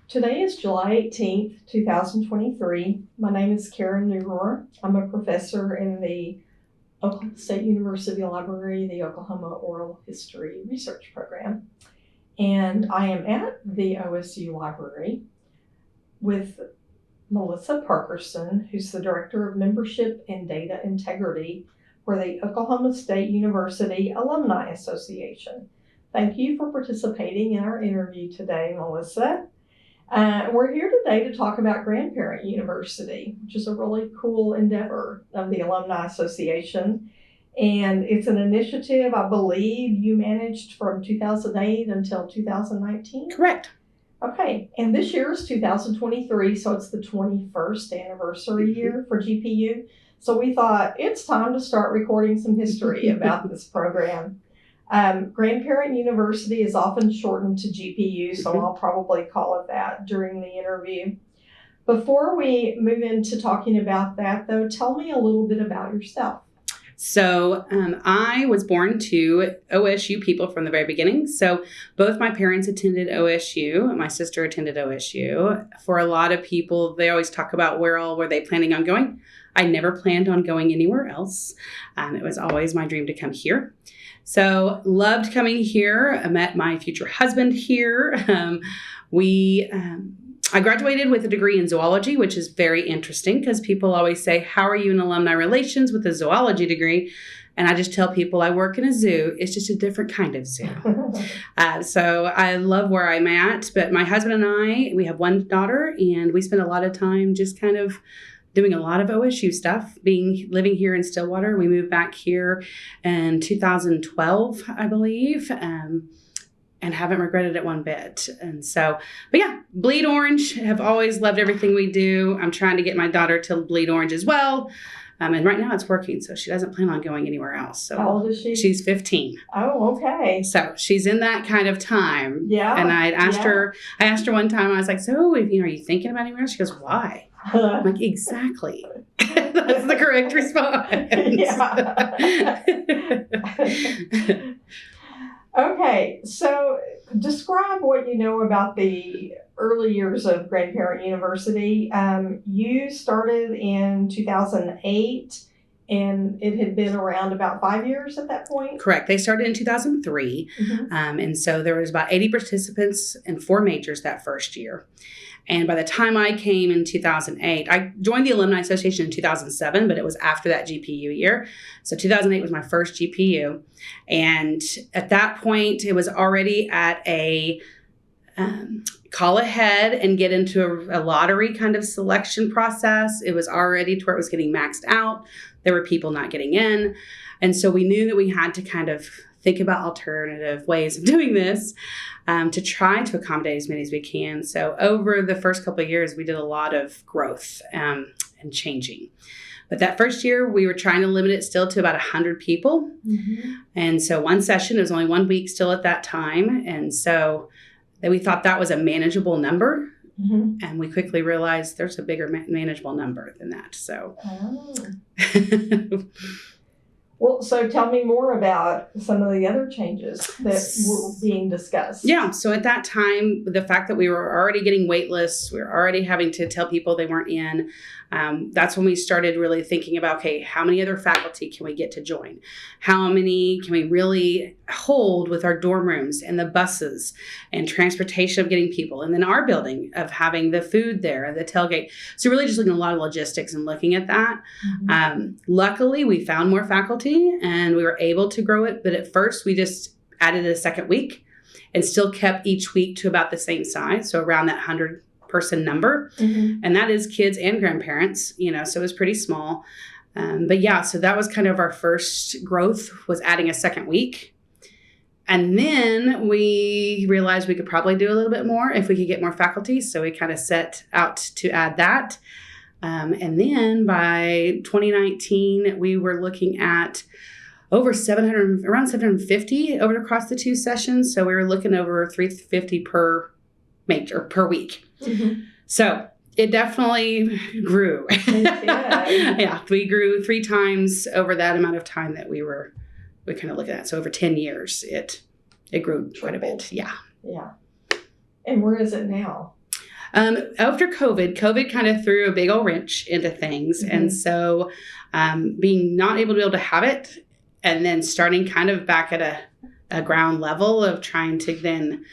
Today is July 18th, 2023. My name is Karen Neurohr. I'm a professor in the Oklahoma State University Library, the Oklahoma Oral History Research Program. And I am at the OSU Library with Melisa Parkerson, who's the Director of Membership and Data Integrity for the Oklahoma State University Alumni Association. Thank you for participating in our interview today, Melisa. We're here today to talk about Grandparent University, which is a really cool endeavor of the Alumni Association. And it's an initiative, I believe, you managed from 2008 until 2019? Correct. Okay, and this year is 2023, so it's the 21st anniversary year for GPU. So we thought it's time to start recording some history about this program. Grandparent University is often shortened to GPU, so I'll probably call it that during the interview. Before we move into talking about that, though, tell me a little bit about yourself. So I was born to OSU people from the very beginning. So both my parents attended OSU. My sister attended OSU. For a lot of people, they always talk about where all were they planning on going. I never planned on going anywhere else. It was always my dream to come here. So loved coming here. I met my future husband here. I graduated with a degree in zoology, which is very interesting because people always say, how are you in alumni relations with a zoology degree? And I just tell people I work in a zoo. It's just a different kind of zoo. So I love where I'm at. But my husband and I, we have one daughter, and we spend a lot of time just kind of doing a lot of OSU stuff, living here in Stillwater. We moved back here in 2012, I believe, and haven't regretted it one bit. And so, but yeah, bleed orange. Have always loved everything we do. I'm trying to get my daughter to bleed orange as well. And right now it's working, so she doesn't plan on going anywhere else. So how old is she? She's 15. Oh, okay. So she's in that kind of time. Yeah. And I asked her one time, I was like, so are you thinking about anywhere else? She goes, why? I'm like, exactly. That's the correct response. Yeah. Okay, so describe what you know about the early years of Grandparent University. You started in 2008, and it had been around about 5 years at that point? Correct. They started in 2003, and so there was about 80 participants and 4 majors that first year. And by the time I came in 2008, I joined the Alumni Association in 2007, but it was after that GPU year. So 2008 was my first GPU. And at that point, it was already at a call ahead and get into a lottery kind of selection process. It was already to where it was getting maxed out. There were people not getting in. And so we knew that we had to kind of think about alternative ways of doing this to try to accommodate as many as we can. So over the first couple of years, we did a lot of growth and changing. But that first year, we were trying to limit it still to about 100 people. And so one session, it was only 1 week still at that time. And so then we thought that was a manageable number. And we quickly realized there's a bigger manageable number than that. So. Well, so tell me more about some of the other changes that were being discussed. Yeah. So at that time, the fact that we were already getting wait lists, we were already having to tell people they weren't in. That's when we started really thinking about, okay, how many other faculty can we get to join? How many can we really hold with our dorm rooms and the buses and transportation of getting people? And then our building of having the food there, the tailgate. So really just looking at a lot of logistics and looking at that. Luckily, we found more faculty and we were able to grow it. But at first, we just added a second week and still kept each week to about the same size. So around that 100-person number. And that is kids and grandparents, so it was pretty small. But yeah, so that was kind of our first growth, was adding a second week. And then we realized we could probably do a little bit more if we could get more faculty. So we kind of set out to add that. And then by 2019, we were looking at around 750 over across the 2 sessions. So we were looking over 350 per major per week. So it definitely grew. Yeah, we grew 3 times over that amount of time that we kind of look at that. So over 10 years, it grew quite a bit. Yeah. Yeah. And where is it now? After COVID kind of threw a big old wrench into things. Mm-hmm. And so being not able to have it and then starting kind of back at a ground level of trying to then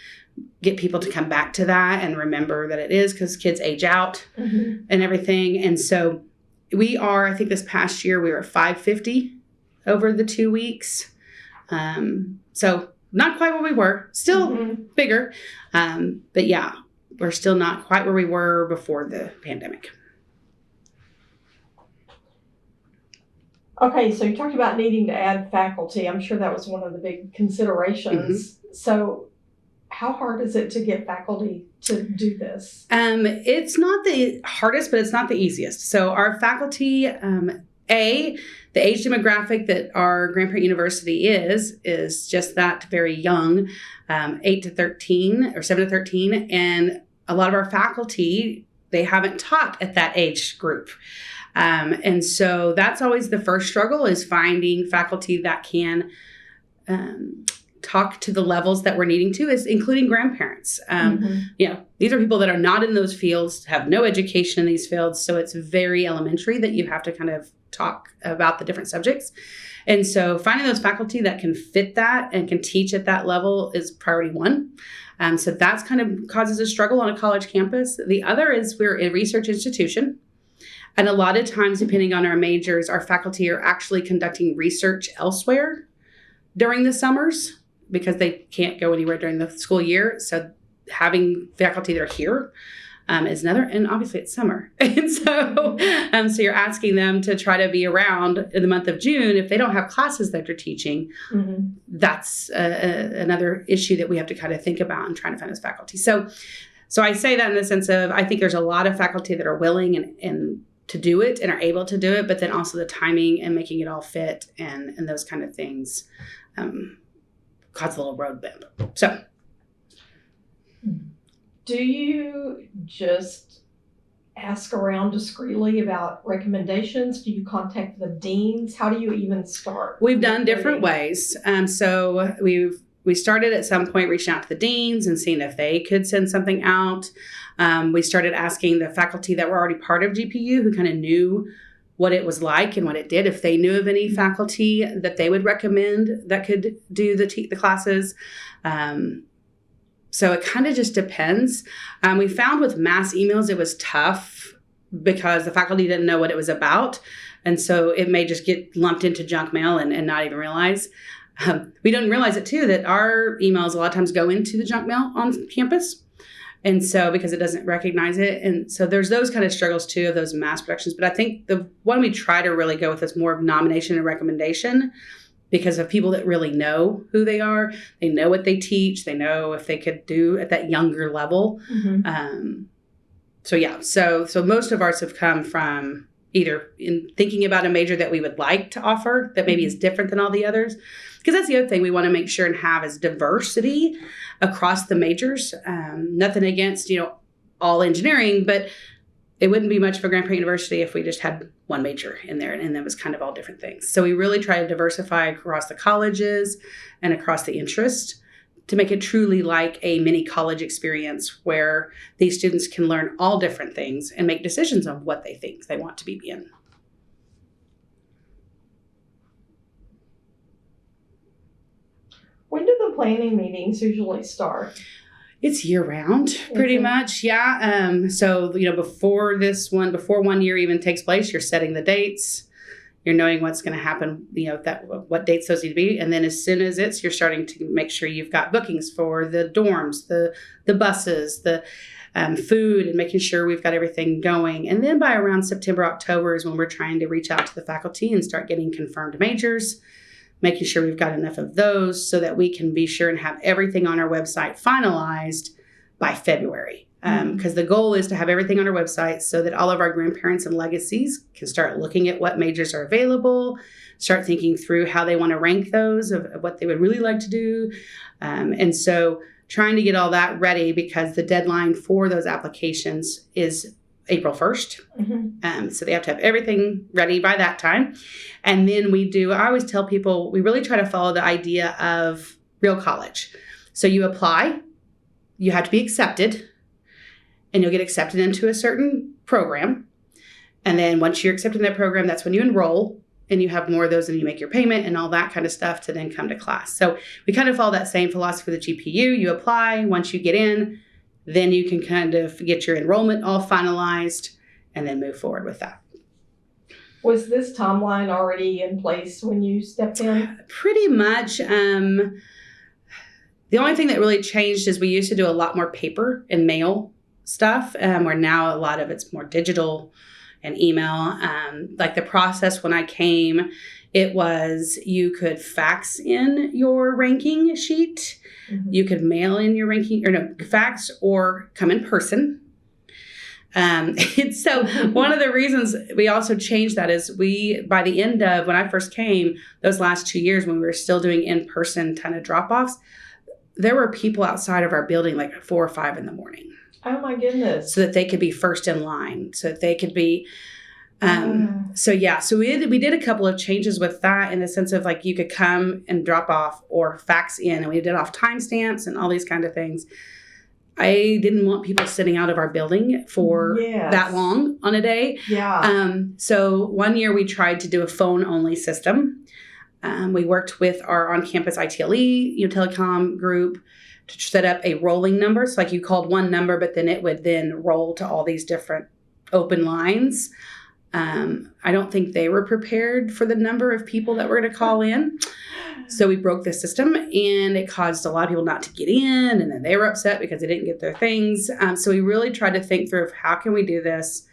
get people to come back to that and remember that it is because kids age out mm-hmm. and everything. And so I think this past year we were 550 over the 2 weeks. So not quite where we were, still mm-hmm. bigger. But yeah, we're still not quite where we were before the pandemic. Okay, so you talked about needing to add faculty. I'm sure that was one of the big considerations. Mm-hmm. So how hard is it to get faculty to do this? It's not the hardest, but it's not the easiest. So our faculty, the age demographic that our Grandparent University is just that very young, 8 to 13 or 7 to 13. And a lot of our faculty, they haven't taught at that age group. And so that's always the first struggle, is finding faculty that can talk to the levels that we're needing to, is including grandparents. Mm-hmm. These are people that are not in those fields, have no education in these fields. So it's very elementary that you have to kind of talk about the different subjects. And so finding those faculty that can fit that and can teach at that level is priority one. So that's kind of causes a struggle on a college campus. The other is we're a research institution. And a lot of times, depending on our majors, our faculty are actually conducting research elsewhere during the summers because they can't go anywhere during the school year. So having faculty that are here is another, and obviously it's summer. And so you're asking them to try to be around in the month of June. If they don't have classes that they're teaching, mm-hmm. that's another issue that we have to kind of think about and trying to find those faculty. So I say that in the sense of, I think there's a lot of faculty that are willing and to do it and are able to do it, but then also the timing and making it all fit and those kind of things cause a little road bump. So, do you just ask around discreetly about recommendations? Do you contact the deans? How do you even start? We've done different ways. So we started at some point reaching out to the deans and seeing if they could send something out. We started asking the faculty that were already part of GPU, who kind of knew what it was like and what it did, if they knew of any faculty that they would recommend that could do the classes. So it kind of just depends. We found with mass emails, it was tough because the faculty didn't know what it was about. And so it may just get lumped into junk mail and not even realize. We don't realize it too, that our emails a lot of times go into the junk mail on campus. And so because it doesn't recognize it. And so there's those kind of struggles too, of those mass productions. But I think the one we try to really go with is more of nomination and recommendation, because of people that really know who they are. They know what they teach. They know if they could do at that younger level. Mm-hmm. So most of ours have come from either in thinking about a major that we would like to offer that maybe is different than all the others. Because that's the other thing we want to make sure and have is diversity across the majors. Nothing against, all engineering, but it wouldn't be much for Grandparent University if we just had one major in there and that was kind of all different things. So we really try to diversify across the colleges and across the interest to make it truly like a mini college experience where these students can learn all different things and make decisions on what they think they want to be in. When do the planning meetings usually start? It's year round, pretty much. Yeah. So, before 1 year even takes place, you're setting the dates, you're knowing what's going to happen, what dates those need to be. And then as soon as you're starting to make sure you've got bookings for the dorms, the buses, the food, and making sure we've got everything going. And then by around September, October is when we're trying to reach out to the faculty and start getting confirmed majors, making sure we've got enough of those so that we can be sure and have everything on our website finalized by February. Because the goal is to have everything on our website so that all of our grandparents and legacies can start looking at what majors are available, start thinking through how they want to rank those of what they would really like to do. And so trying to get all that ready, because the deadline for those applications is April 1st. Mm-hmm. So they have to have everything ready by that time. And then I always tell people, we really try to follow the idea of real college. So you apply, you have to be accepted, and you'll get accepted into a certain program. And then once you're accepted in that program, that's when you enroll and you have more of those and you make your payment and all that kind of stuff to then come to class. So we kind of follow that same philosophy with the GPU. You apply, once you get in, then you can kind of get your enrollment all finalized and then move forward with that. Was this timeline already in place when you stepped in? Pretty much. The only thing that really changed is we used to do a lot more paper and mail stuff, where now a lot of it's more digital and email. Like the process when I came, it was you could fax in your ranking sheet. Mm-hmm. You could mail in your ranking, fax or come in person. And so one of the reasons we also changed that is by the end of when I first came, those last 2 years when we were still doing in-person kind of drop-offs, there were people outside of our building like 4 or 5 in the morning. Oh my goodness. So that they could be first in line, so that they could be, so we did a couple of changes with that in the sense of like you could come and drop off or fax in, and we did off timestamps and all these kind of things. I didn't want people sitting out of our building for that long on a day. Yeah. So one year we tried to do a phone only system. We worked with our on-campus ITLE, telecom group to set up a rolling number. So like you called one number, but then it would then roll to all these different open lines. I don't think they were prepared for the number of people that were going to call in. So we broke the system and it caused a lot of people not to get in. And then they were upset because they didn't get their things. So we really tried to think through how can we do this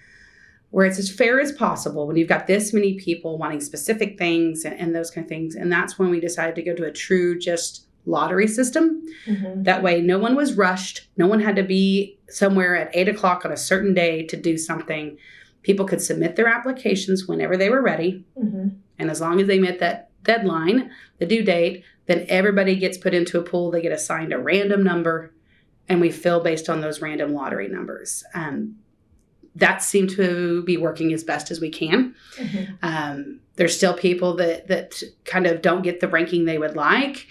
where it's as fair as possible when you've got this many people wanting specific things and those kind of things. And that's when we decided to go to a true just lottery system. Mm-hmm. That way no one was rushed. No one had to be somewhere at 8:00 on a certain day to do something. People could submit their applications whenever they were ready. Mm-hmm. And as long as they met that deadline, the due date, then everybody gets put into a pool. They get assigned a random number and we fill based on those random lottery numbers. That seemed to be working as best as we can. Mm-hmm. There's still people that kind of don't get the ranking they would like,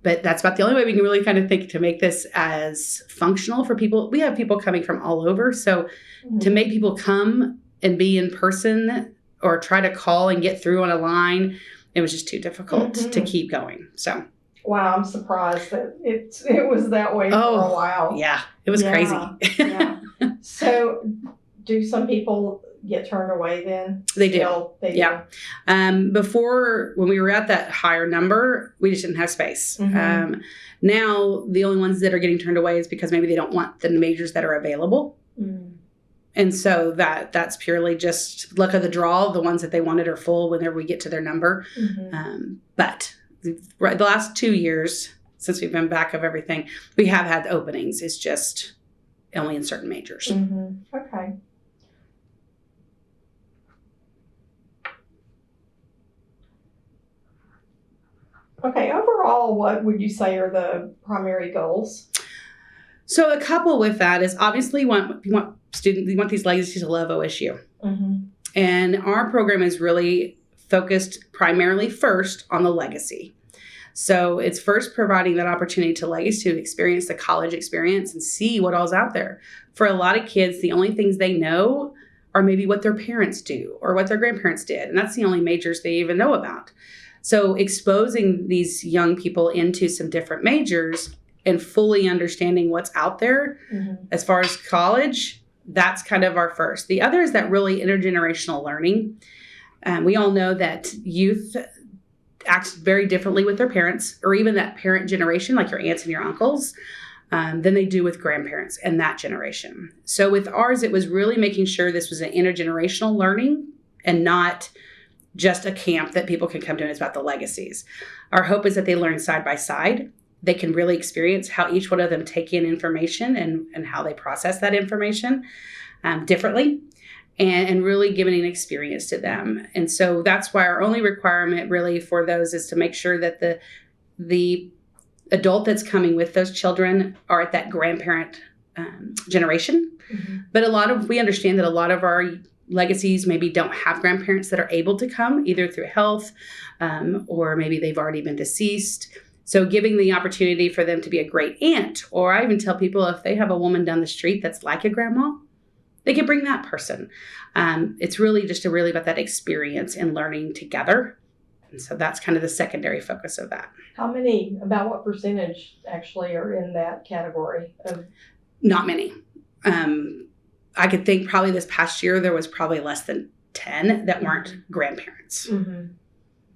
but that's about the only way we can really kind of think to make this as functional for people. We have people coming from all over. So to make people come and be in person or try to call and get through on a line, it was just too difficult to keep going. So, wow, I'm surprised that it was that way for a while. Yeah, it was crazy. Yeah. So, do some people get turned away then? They do. Before, when we were at that higher number, we just didn't have space. Mm-hmm. Now, the only ones that are getting turned away is because maybe they don't want the majors that are available. Mm. And so that's purely just luck of the draw. The ones that they wanted are full whenever we get to their number. Mm-hmm. But the last 2 years, since we've been back of everything, we have had openings. It's just only in certain majors. Mm-hmm. Okay. Okay, overall, what would you say are the primary goals? So a couple with that is obviously we want these legacies to love OSU. Mm-hmm. And our program is really focused primarily first on the legacy. So it's first providing that opportunity to legacies to experience the college experience and see what all's out there. For a lot of kids, the only things they know are maybe what their parents do or what their grandparents did. And that's the only majors they even know about. So exposing these young people into some different majors and fully understanding what's out there as far as college, that's kind of our first. The other is that really intergenerational learning. We all know that youth acts very differently with their parents or even that parent generation, like your aunts and your uncles, than they do with grandparents and that generation. So with ours, it was really making sure this was an intergenerational learning and not just a camp that people can come to and it's about the legacies. Our hope is that they learn side by side. They can really experience how each one of them take in information and how they process that information differently and really giving an experience to them. And so that's why our only requirement really for those is to make sure that the adult that's coming with those children are at that grandparent generation. Mm-hmm. But we understand that a lot of our legacies maybe don't have grandparents that are able to come either through health or maybe they've already been deceased. So giving the opportunity for them to be a great aunt, or I even tell people if they have a woman down the street that's like a grandma, they can bring that person. It's really just really about that experience and learning together. And so that's kind of the secondary focus of that. About what percentage actually are in that category? Not many. I could think probably this past year, there was probably less than 10 that weren't grandparents. Mm-hmm.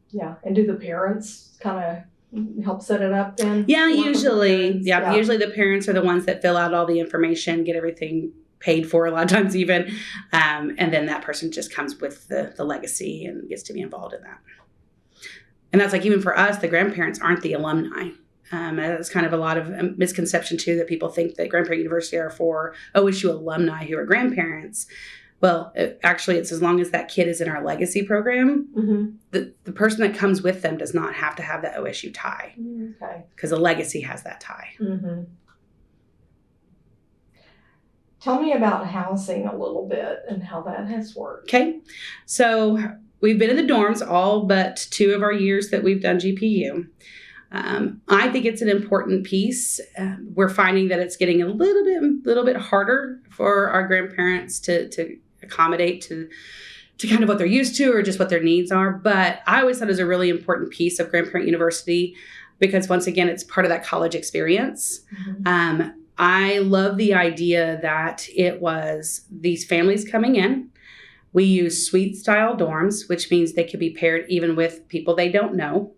Yeah. And do the parents kind of help set it up then? Yeah, usually. Yeah, usually the parents are the ones that fill out all the information, get everything paid for a lot of times even. And then that person just comes with the legacy and gets to be involved in that. And that's like, even for us, the grandparents aren't the alumni. That's kind of a lot of misconception too, that people think that Grandparent University are for OSU alumni who are grandparents. Well, actually, it's as long as that kid is in our legacy program, the person that comes with them does not have to have the OSU tie. Okay. Because the legacy has that tie. Mm-hmm. Tell me about housing a little bit and how that has worked. Okay. So we've been in the dorms all but 2 of our years that we've done GPU. I think it's an important piece. We're finding that it's getting a little bit harder for our grandparents to accommodate to kind of what they're used to or just what their needs are. But I always thought it was a really important piece of Grandparent University because, once again, it's part of that college experience. Mm-hmm. I love the idea that it was these families coming in. We use suite style dorms, which means they could be paired even with people they don't know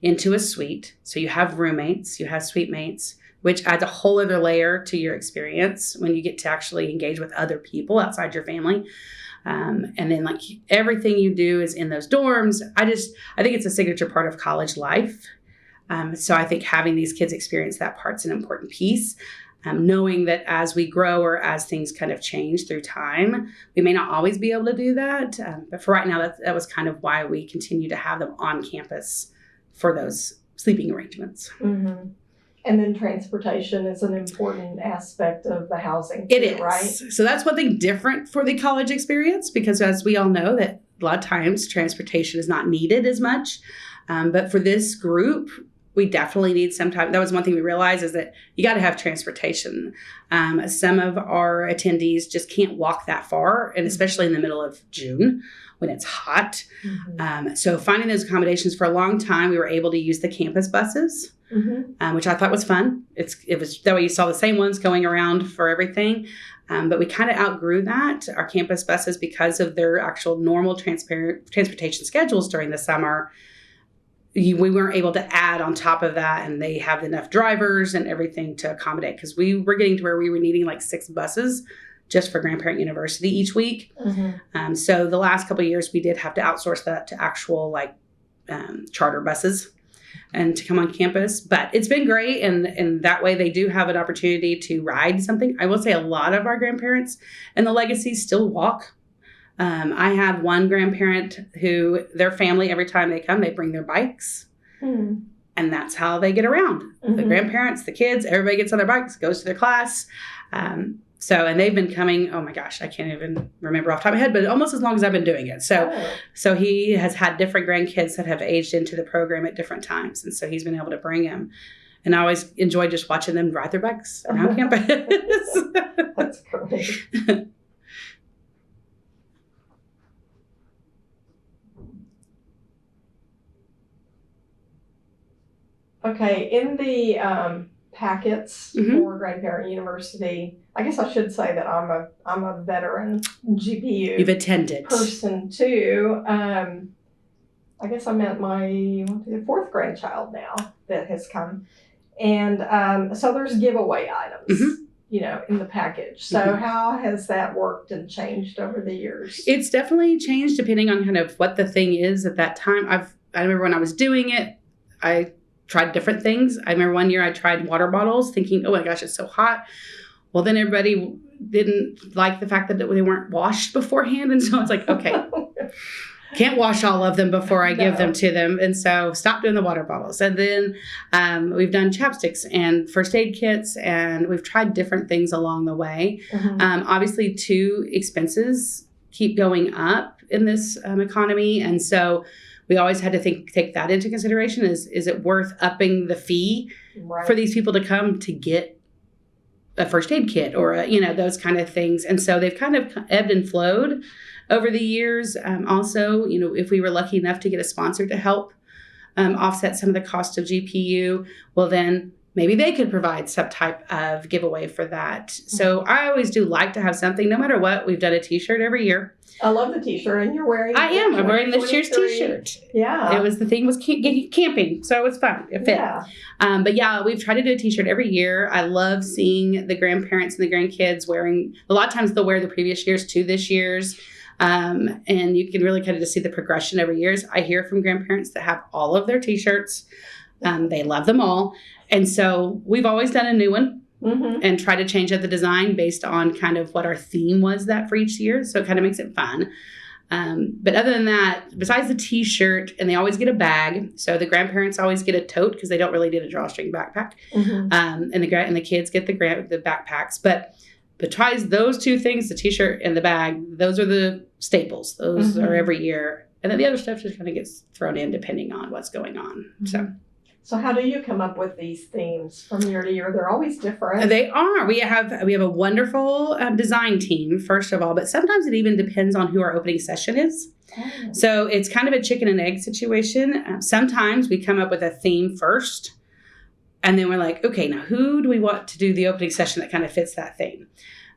into a suite. So you have roommates, you have suite mates, which adds a whole other layer to your experience when you get to actually engage with other people outside your family. And then like everything you do is in those dorms. I think it's a signature part of college life. So I think having these kids experience that part's an important piece. Knowing that as we grow or as things kind of change through time, we may not always be able to do that. But for right now, that was kind of why we continue to have them on campus for those sleeping arrangements. Mm-hmm. And then transportation is an important aspect of the housing. It is, right? So that's one thing different for the college experience, because as we all know that a lot of times transportation is not needed as much. But for this group, we definitely need some time. That was one thing we realized, is that you got to have transportation. Some of our attendees just can't walk that far, and especially in the middle of June when it's hot. Mm-hmm. So finding those accommodations, for a long time, we were able to use the campus buses, which I thought was fun. It was that way you saw the same ones going around for everything. But we kind of outgrew that. Our campus buses, because of their actual normal transportation schedules during the summer, we weren't able to add on top of that, and they have enough drivers and everything to accommodate, because we were getting to where we were needing like 6 buses just for Grandparent University each week. Mm-hmm. So the last couple of years, we did have to outsource that to actual like charter buses and to come on campus. But it's been great, and that way they do have an opportunity to ride something. I will say a lot of our grandparents and the legacies still walk. I have one grandparent who their family, every time they come, they bring their bikes. And that's how they get around. Mm-hmm. The grandparents, the kids, everybody gets on their bikes, goes to their class. And they've been coming, oh my gosh, I can't even remember off the top of my head, but almost as long as I've been doing it. So he has had different grandkids that have aged into the program at different times. And so he's been able to bring them. And I always enjoy just watching them ride their bikes around campus. That's great. Okay, in the packets for Grandparent University, I guess I should say that I'm a veteran GPU. You've attended person too. I guess I'm at my 4th grandchild now that has come, and so there's giveaway items, in the package. So how has that worked and changed over the years? It's definitely changed depending on kind of what the thing is at that time. I remember when I was doing it, I tried different things. I remember one year I tried water bottles thinking, oh my gosh, it's so hot. Well, then everybody didn't like the fact that they weren't washed beforehand. And so it's like, okay, can't wash all of them before I give them to them. And so stop doing the water bottles. And then we've done chapsticks and first aid kits, and we've tried different things along the way. Obviously, expenses keep going up in this economy. And so we always had to take that into consideration. Is it worth upping the fee for these people to come to get a first aid kit or those kind of things? And so they've kind of ebbed and flowed over the years. Also, if we were lucky enough to get a sponsor to help offset some of the cost of GPU, well, then maybe they could provide some type of giveaway for that. So I always do like to have something, no matter what. We've done a t-shirt every year. I love the t-shirt, and you're wearing it. I am. I'm wearing this year's t-shirt. Yeah. The theme was camping, so it was fun. It fit. Yeah. But yeah, we've tried to do a t-shirt every year. I love seeing the grandparents and the grandkids wearing, a lot of times they'll wear the previous year's to this year's. And you can really kind of just see the progression every year. I hear from grandparents that have all of their t-shirts. They love them all. And so we've always done a new one. Mm-hmm. And try to change up the design based on kind of what our theme was that for each year. So it kind of makes it fun. But other than that, besides the t-shirt, and they always get a bag. So the grandparents always get a tote because they don't really need a drawstring backpack. Mm-hmm. And the kids get the backpacks. But besides those two things, the t-shirt and the bag, those are the staples. Those are every year. And then the other stuff just kind of gets thrown in depending on what's going on. Mm-hmm. So how do you come up with these themes from year to year? They're always different. They are. We have a wonderful design team, first of all, but sometimes it even depends on who our opening session is. Oh. So it's kind of a chicken and egg situation. Sometimes we come up with a theme first, and then we're like, okay, now who do we want to do the opening session that kind of fits that theme?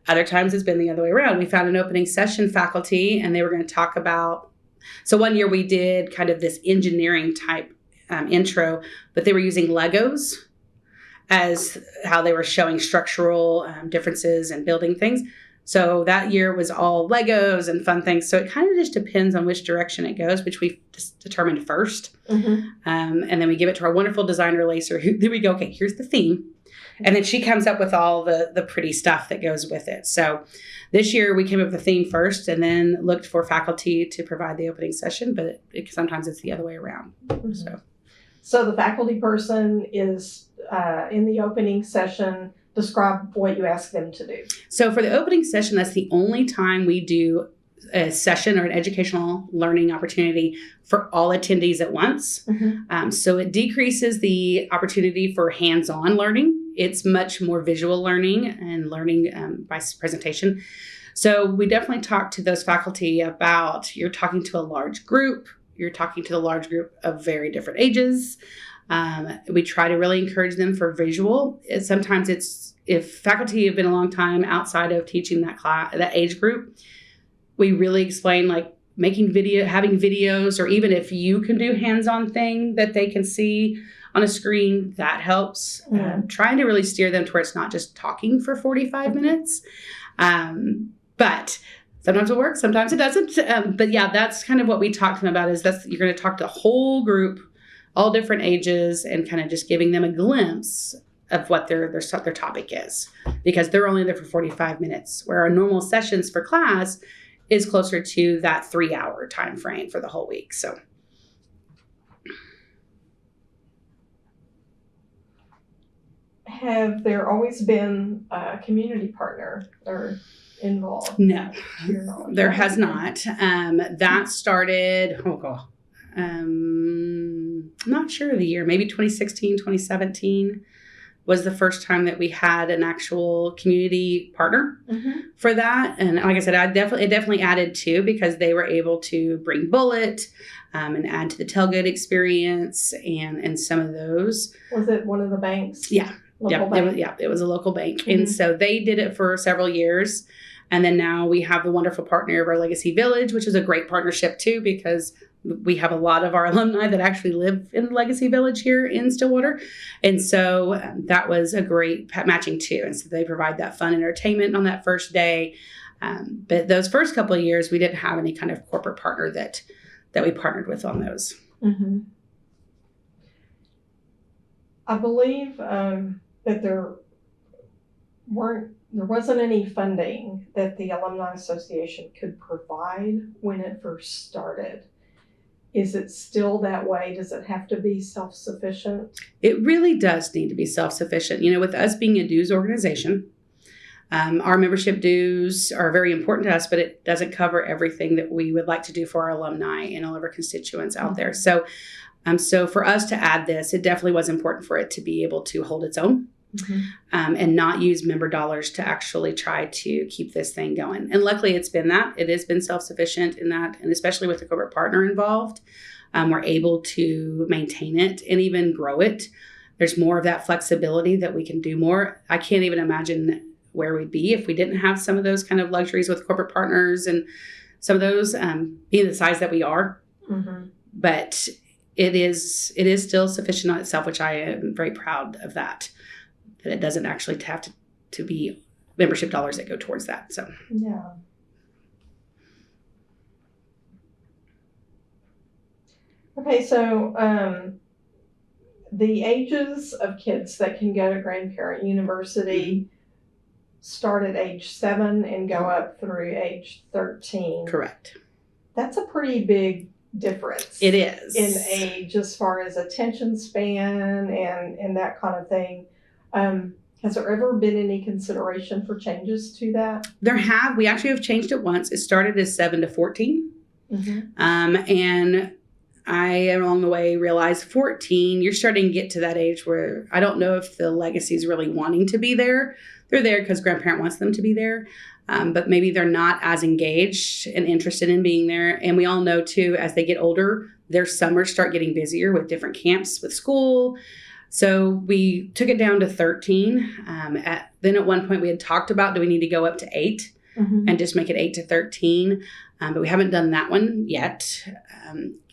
Other times it's been the other way around. We found an opening session faculty, and they were going to talk about, so one year we did kind of this engineering type intro, but they were using Legos as how they were showing structural differences and building things. So that year was all Legos and fun things. So it kind of just depends on which direction it goes, which we determined first. Mm-hmm. And then we give it to our wonderful designer, Lacer, then we go, okay, here's the theme. And then she comes up with all the pretty stuff that goes with it. So this year we came up with the theme first and then looked for faculty to provide the opening session, but sometimes it's the other way around. Mm-hmm. So the faculty person is in the opening session. Describe what you ask them to do. So for the opening session, that's the only time we do a session or an educational learning opportunity for all attendees at once. Mm-hmm. So it decreases the opportunity for hands-on learning. It's much more visual learning and learning by presentation. So we definitely talk to those faculty about, you're talking to a large group. You're talking to the large group of very different ages. We try to really encourage them for visual. Sometimes if faculty have been a long time outside of teaching that age group, we really explain like having videos, or even if you can do hands-on thing that they can see on a screen, that helps. Mm-hmm. Trying to really steer them to where it's not just talking for 45 minutes. But sometimes it works, sometimes it doesn't. But yeah, that's kind of what we talk to them about, you're going to talk to the whole group, all different ages, and kind of just giving them a glimpse of what their topic is, because they're only there for 45 minutes, where our normal sessions for class is closer to that 3-hour time frame for the whole week. So have there always been a community partner or involved? No, there has not. That started, not sure of the year, maybe 2016, 2017 was the first time that we had an actual community partner for that. And like I said, it definitely added to, because they were able to bring Bullet and add to the tailgate experience and some of those. Was it one of the banks? Yeah. It was a local bank. Mm-hmm. And so they did it for several years. And then now we have the wonderful partner of our Legacy Village, which is a great partnership too, because we have a lot of our alumni that actually live in the Legacy Village here in Stillwater. And so that was a great matching too. And so they provide that fun entertainment on that first day. But those first couple of years, we didn't have any kind of corporate partner that we partnered with on those. Mm-hmm. I believe that there wasn't any funding that the Alumni Association could provide when it first started. Is it still that way? Does it have to be self-sufficient? It really does need to be self-sufficient. With us being a dues organization, Our membership dues are very important to us, but it doesn't cover everything that we would like to do for our alumni and all of our constituents out there. So for us to add this, it definitely was important for it to be able to hold its own. And not use member dollars to actually try to keep this thing going. And luckily it's been that. It has been self-sufficient in that, and especially with the corporate partner involved, we're able to maintain it and even grow it. There's more of that flexibility that we can do more. I can't even imagine where we'd be if we didn't have some of those kind of luxuries with corporate partners and some of those being the size that we are. But it is still sufficient on itself, which I am very proud of that it doesn't actually have to be membership dollars that go towards that. So yeah. Okay, so the ages of kids that can go to Grandparent University start at age 7 and go up through age 13. Correct. That's a pretty big difference. It is. In age as far as attention span and that kind of thing. Has there ever been any consideration for changes to that? We actually have changed it once. It started as 7 to 14. And I, along the way, realized 14, you're starting to get to that age where I don't know if the legacy is really wanting to be there. They're there because grandparent wants them to be there. But maybe they're not as engaged and interested in being there. And we all know, too, as they get older, their summers start getting busier with different camps with school. So we took it down to 13. Then at one point we had talked about, do we need to go up to 8 and just make it 8 to 13? But we haven't done that one yet.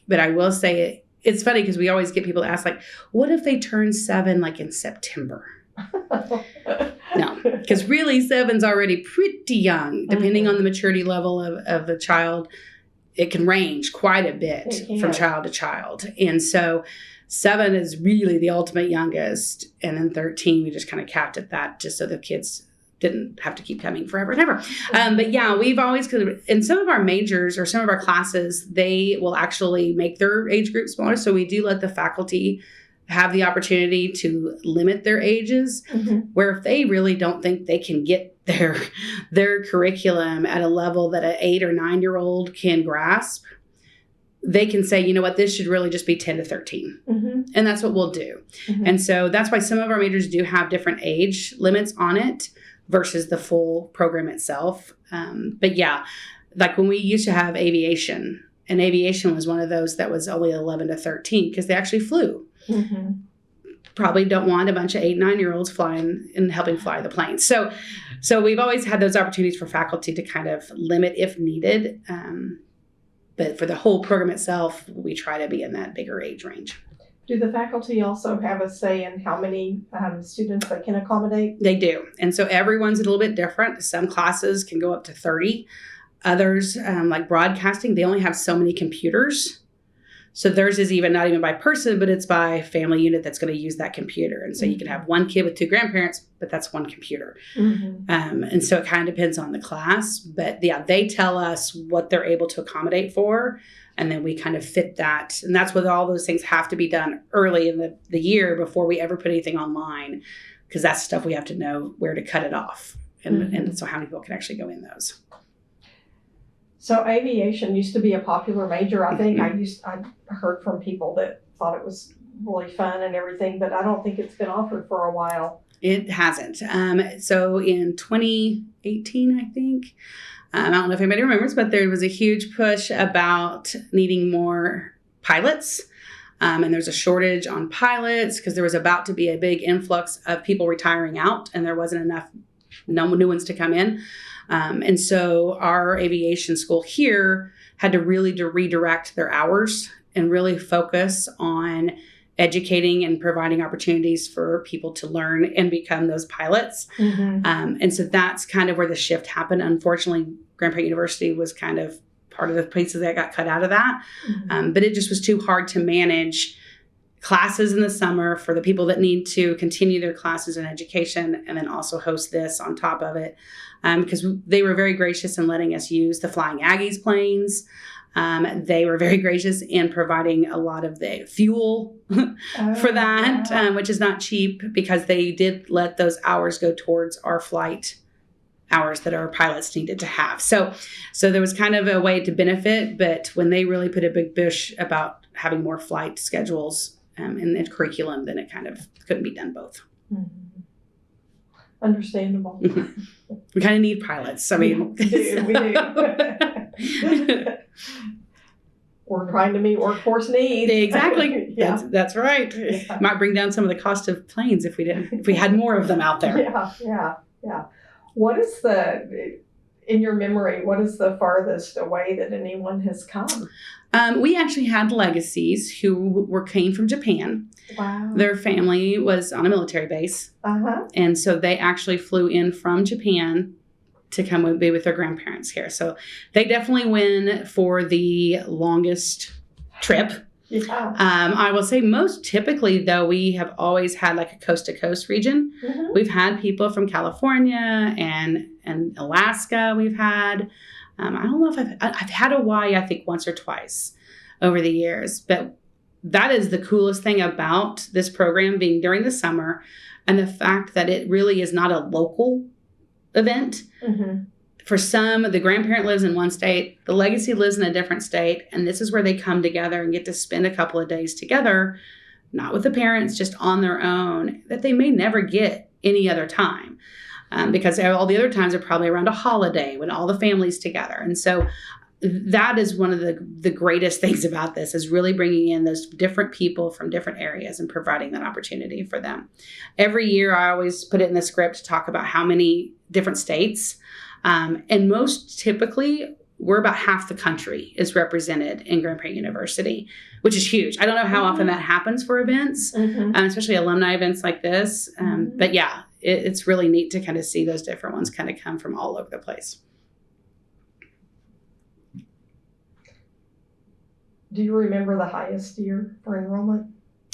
But I will say it's funny because we always get people to ask, like, what if they turn 7 like in September? No, because really 7's already pretty young, depending on the maturity level of a child. It can range quite a bit from child to child. And so 7 is really the ultimate youngest. And then 13, we just kind of capped at that just so the kids didn't have to keep coming forever and ever. But yeah, we've always, in some of our majors or some of our classes, they will actually make their age group smaller. So we do let the faculty have the opportunity to limit their ages, where if they really don't think they can get their curriculum at a level that an 8 or 9-year-old can grasp, they can say, you know what, this should really just be 10 to 13. And that's what we'll do. And so that's why some of our majors do have different age limits on it versus the full program itself. But yeah, like when we used to have aviation, and aviation was one of those that was only 11 to 13 because they actually flew. Probably don't want a bunch of 8, 9-year-olds flying and helping fly the planes. So we've always had those opportunities for faculty to kind of limit if needed. But for the whole program itself, we try to be in that bigger age range. Do the faculty also have a say in how many students they can accommodate? They do. And so everyone's a little bit different. Some classes can go up to 30. Others, like broadcasting, they only have so many computers. So theirs is not even by person, but it's by family unit that's going to use that computer. And so you can have one kid with 2 grandparents, but that's one computer. And so it kind of depends on the class. But yeah, they tell us what they're able to accommodate for. And then we kind of fit that. And that's what all those things have to be done early in the year before we ever put anything online. Because that's stuff we have to know where to cut it off. And so how many people can actually go in those. So aviation used to be a popular major. I think I heard from people that thought it was really fun and everything, but I don't think it's been offered for a while. It hasn't. So in 2018, I think, I don't know if anybody remembers, but there was a huge push about needing more pilots. And there's a shortage on pilots because there was about to be a big influx of people retiring out and there wasn't enough new ones to come in. And so our aviation school here had to really redirect their hours and really focus on educating and providing opportunities for people to learn and become those pilots. And so that's kind of where the shift happened. Unfortunately, Grandparent University was kind of part of the pieces that got cut out of that. But it just was too hard to manage classes in the summer for the people that need to continue their classes and education and then also host this on top of it. Because they were very gracious in letting us use the Flying Aggies planes. They were very gracious in providing a lot of the fuel for that, which is not cheap because they did let those hours go towards our flight hours that our pilots needed to have. So there was kind of a way to benefit, but when they really put a big push about having more flight schedules in the curriculum, then it kind of couldn't be done both. Mm-hmm. Understandable. We kind of need pilots. I mean, we do. We're trying to meet workforce needs. Exactly. Yeah. That's right. Yeah. Might bring down some of the cost of planes if we had more of them out there. Yeah. What is in your memory, what is the farthest away that anyone has come? We actually had legacies who came from Japan. Wow. Their family was on a military base. Uh-huh. And so they actually flew in from Japan to come and be with their grandparents here. So they definitely win for the longest trip. Yeah. I will say most typically, though, we have always had like a coast-to-coast region. Mm-hmm. We've had people from California and Alaska we've had. I don't know if I've had Hawaii, I think, once or twice over the years. But that is the coolest thing about this program being during the summer, and the fact that it really is not a local event. Mm-hmm. For some, the grandparent lives in one state, the legacy lives in a different state, and this is where they come together and get to spend a couple of days together, not with the parents, just on their own, that they may never get any other time. Because all the other times are probably around a holiday when all the family's together. And so that is one of the greatest things about this, is really bringing in those different people from different areas and providing that opportunity for them. Every year, I always put it in the script to talk about how many different states. And most typically, we're about half the country is represented in Grandparent University, which is huge. I don't know how often that happens for events, especially alumni events like this. But yeah, it's really neat to kind of see those different ones kind of come from all over the place. Do you remember the highest year for enrollment?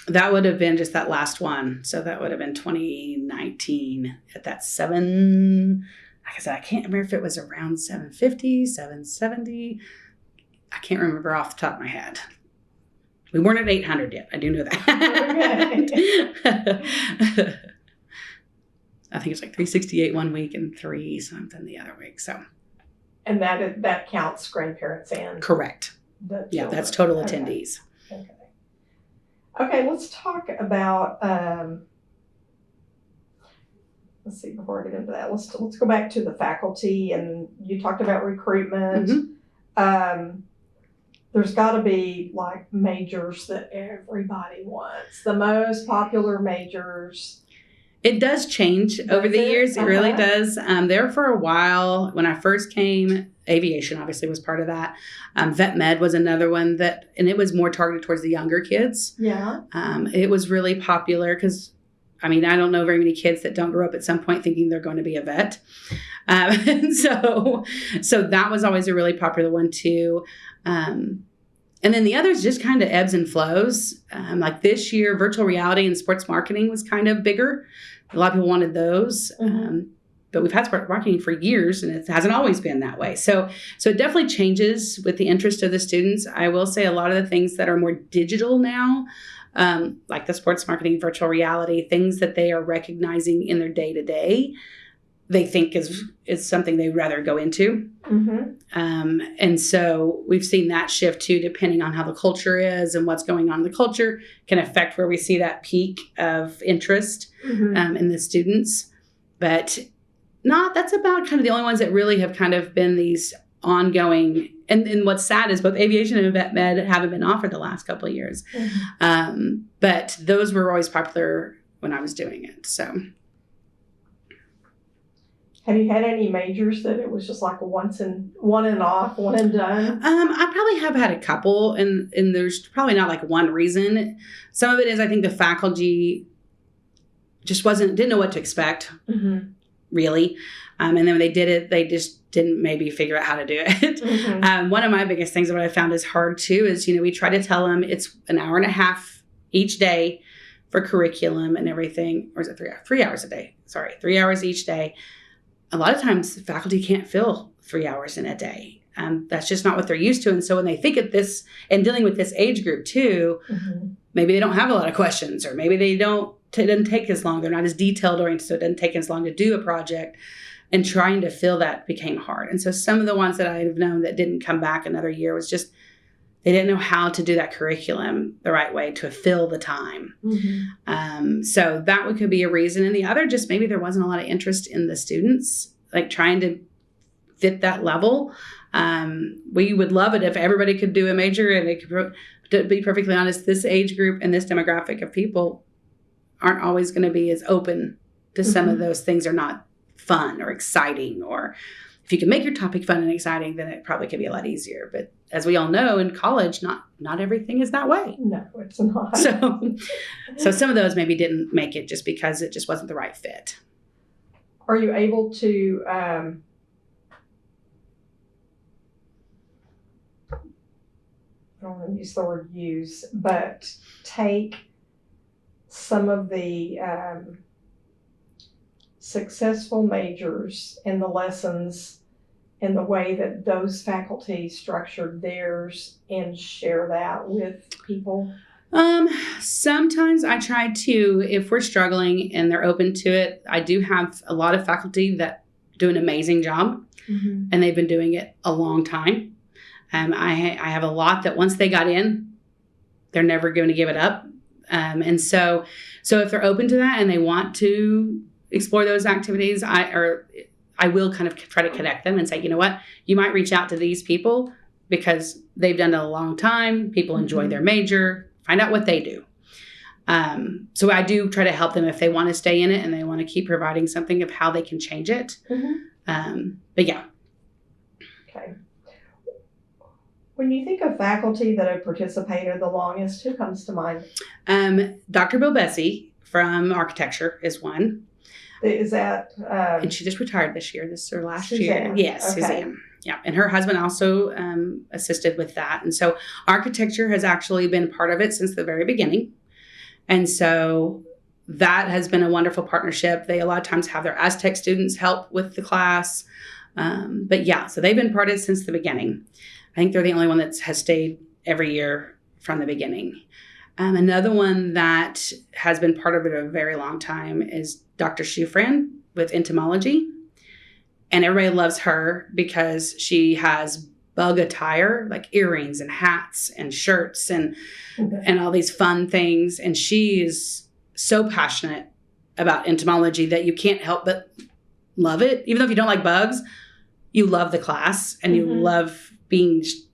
That would have been just that last one. So that would have been 2019 at that 7. Like I said, I can't remember if it was around 750, 770. I can't remember off the top of my head. We weren't at 800 yet. I do know that. Okay. I think it's like 368 one week and 3 something the other week. So, and that counts grandparents and correct. Yeah, that's total attendees. Okay, let's talk about. Let's see. Before I get into that, let's go back to the faculty. And you talked about recruitment. Mm-hmm. There's got to be like majors that everybody wants. The most popular majors. It does change over the years. It really does. There for a while, when I first came, aviation obviously was part of that. Vet med was another one and it was more targeted towards the younger kids. Yeah. It was really popular because, I don't know very many kids that don't grow up at some point thinking they're going to be a vet. And so that was always a really popular one too. And then the others just kind of ebbs and flows. Like this year, virtual reality and sports marketing was kind of bigger. A lot of people wanted those. Mm-hmm. But we've had sports marketing for years, and it hasn't always been that way. So it definitely changes with the interest of the students. I will say a lot of the things that are more digital now, like the sports marketing, virtual reality, things that they are recognizing in their day-to-day, they think is something they'd rather go into. Mm-hmm. And so we've seen that shift too, depending on how the culture is and what's going on in the culture can affect where we see that peak of interest in the students. But that's about kind of the only ones that really have kind of been these ongoing. And what's sad is both aviation and vet med haven't been offered the last couple of years. Mm-hmm. But those were always popular when I was doing it. So. Have you had any majors that it was just like one and off, one and done? I probably have had a couple, and there's probably not like one reason. Some of it is I think the faculty just didn't know what to expect, really. And then when they did it, they just didn't maybe figure out how to do it. Mm-hmm. One of my biggest things that I found is hard too is, we try to tell them it's an hour and a half each day for curriculum and everything. Or is it 3 hours? 3 hours a day. Sorry, 3 hours each day. A lot of times the faculty can't fill 3 hours in a day. That's just not what they're used to. And so when they think of this and dealing with this age group too, maybe they don't have a lot of questions, or maybe it doesn't take as long. They're not as detailed oriented, so it doesn't take as long to do a project. And trying to fill that became hard. And so some of the ones that I have known that didn't come back another year was just, they didn't know how to do that curriculum the right way to fill the time. So that could be a reason. And the other, just maybe there wasn't a lot of interest in the students, like trying to fit that level. We would love it if everybody could do a major, and it could, to be perfectly honest, this age group and this demographic of people aren't always going to be as open to some of those things are not fun or exciting. Or if you can make your topic fun and exciting, then it probably could be a lot easier. But as we all know, in college, not everything is that way. No, it's not. So some of those maybe didn't make it just because it just wasn't the right fit. Are you able to I don't want to use the word use, but take some of the successful majors in the lessons in the way that those faculty structured theirs and share that with people? Sometimes I try to, if we're struggling and they're open to it, I do have a lot of faculty that do an amazing job, and they've been doing it a long time. I have a lot that once they got in, they're never going to give it up. And so if they're open to that and they want to explore those activities, I will kind of try to connect them and say, you know what, you might reach out to these people because they've done it a long time. People enjoy their major. Find out what they do. So I do try to help them if they want to stay in it and they want to keep providing something of how they can change it. But yeah. Okay. When you think of faculty that have participated the longest, who comes to mind? Dr. Bill Bessie from architecture is one. Is that... and she just retired this year, last Suzanne. year. Yes, okay. Suzanne. Yeah, and her husband also assisted with that. And so architecture has actually been part of it since the very beginning. And so that has been a wonderful partnership. They a lot of times have their Aztec students help with the class. But yeah, so they've been part of it since the beginning. I think they're the only one that has stayed every year from the beginning. Another one that has been part of it a very long time is Dr. Schufran with entomology. And everybody loves her because she has bug attire, like earrings and hats and shirts and all these fun things. And she is so passionate about entomology that you can't help but love it. Even though if you don't like bugs, you love the class and you love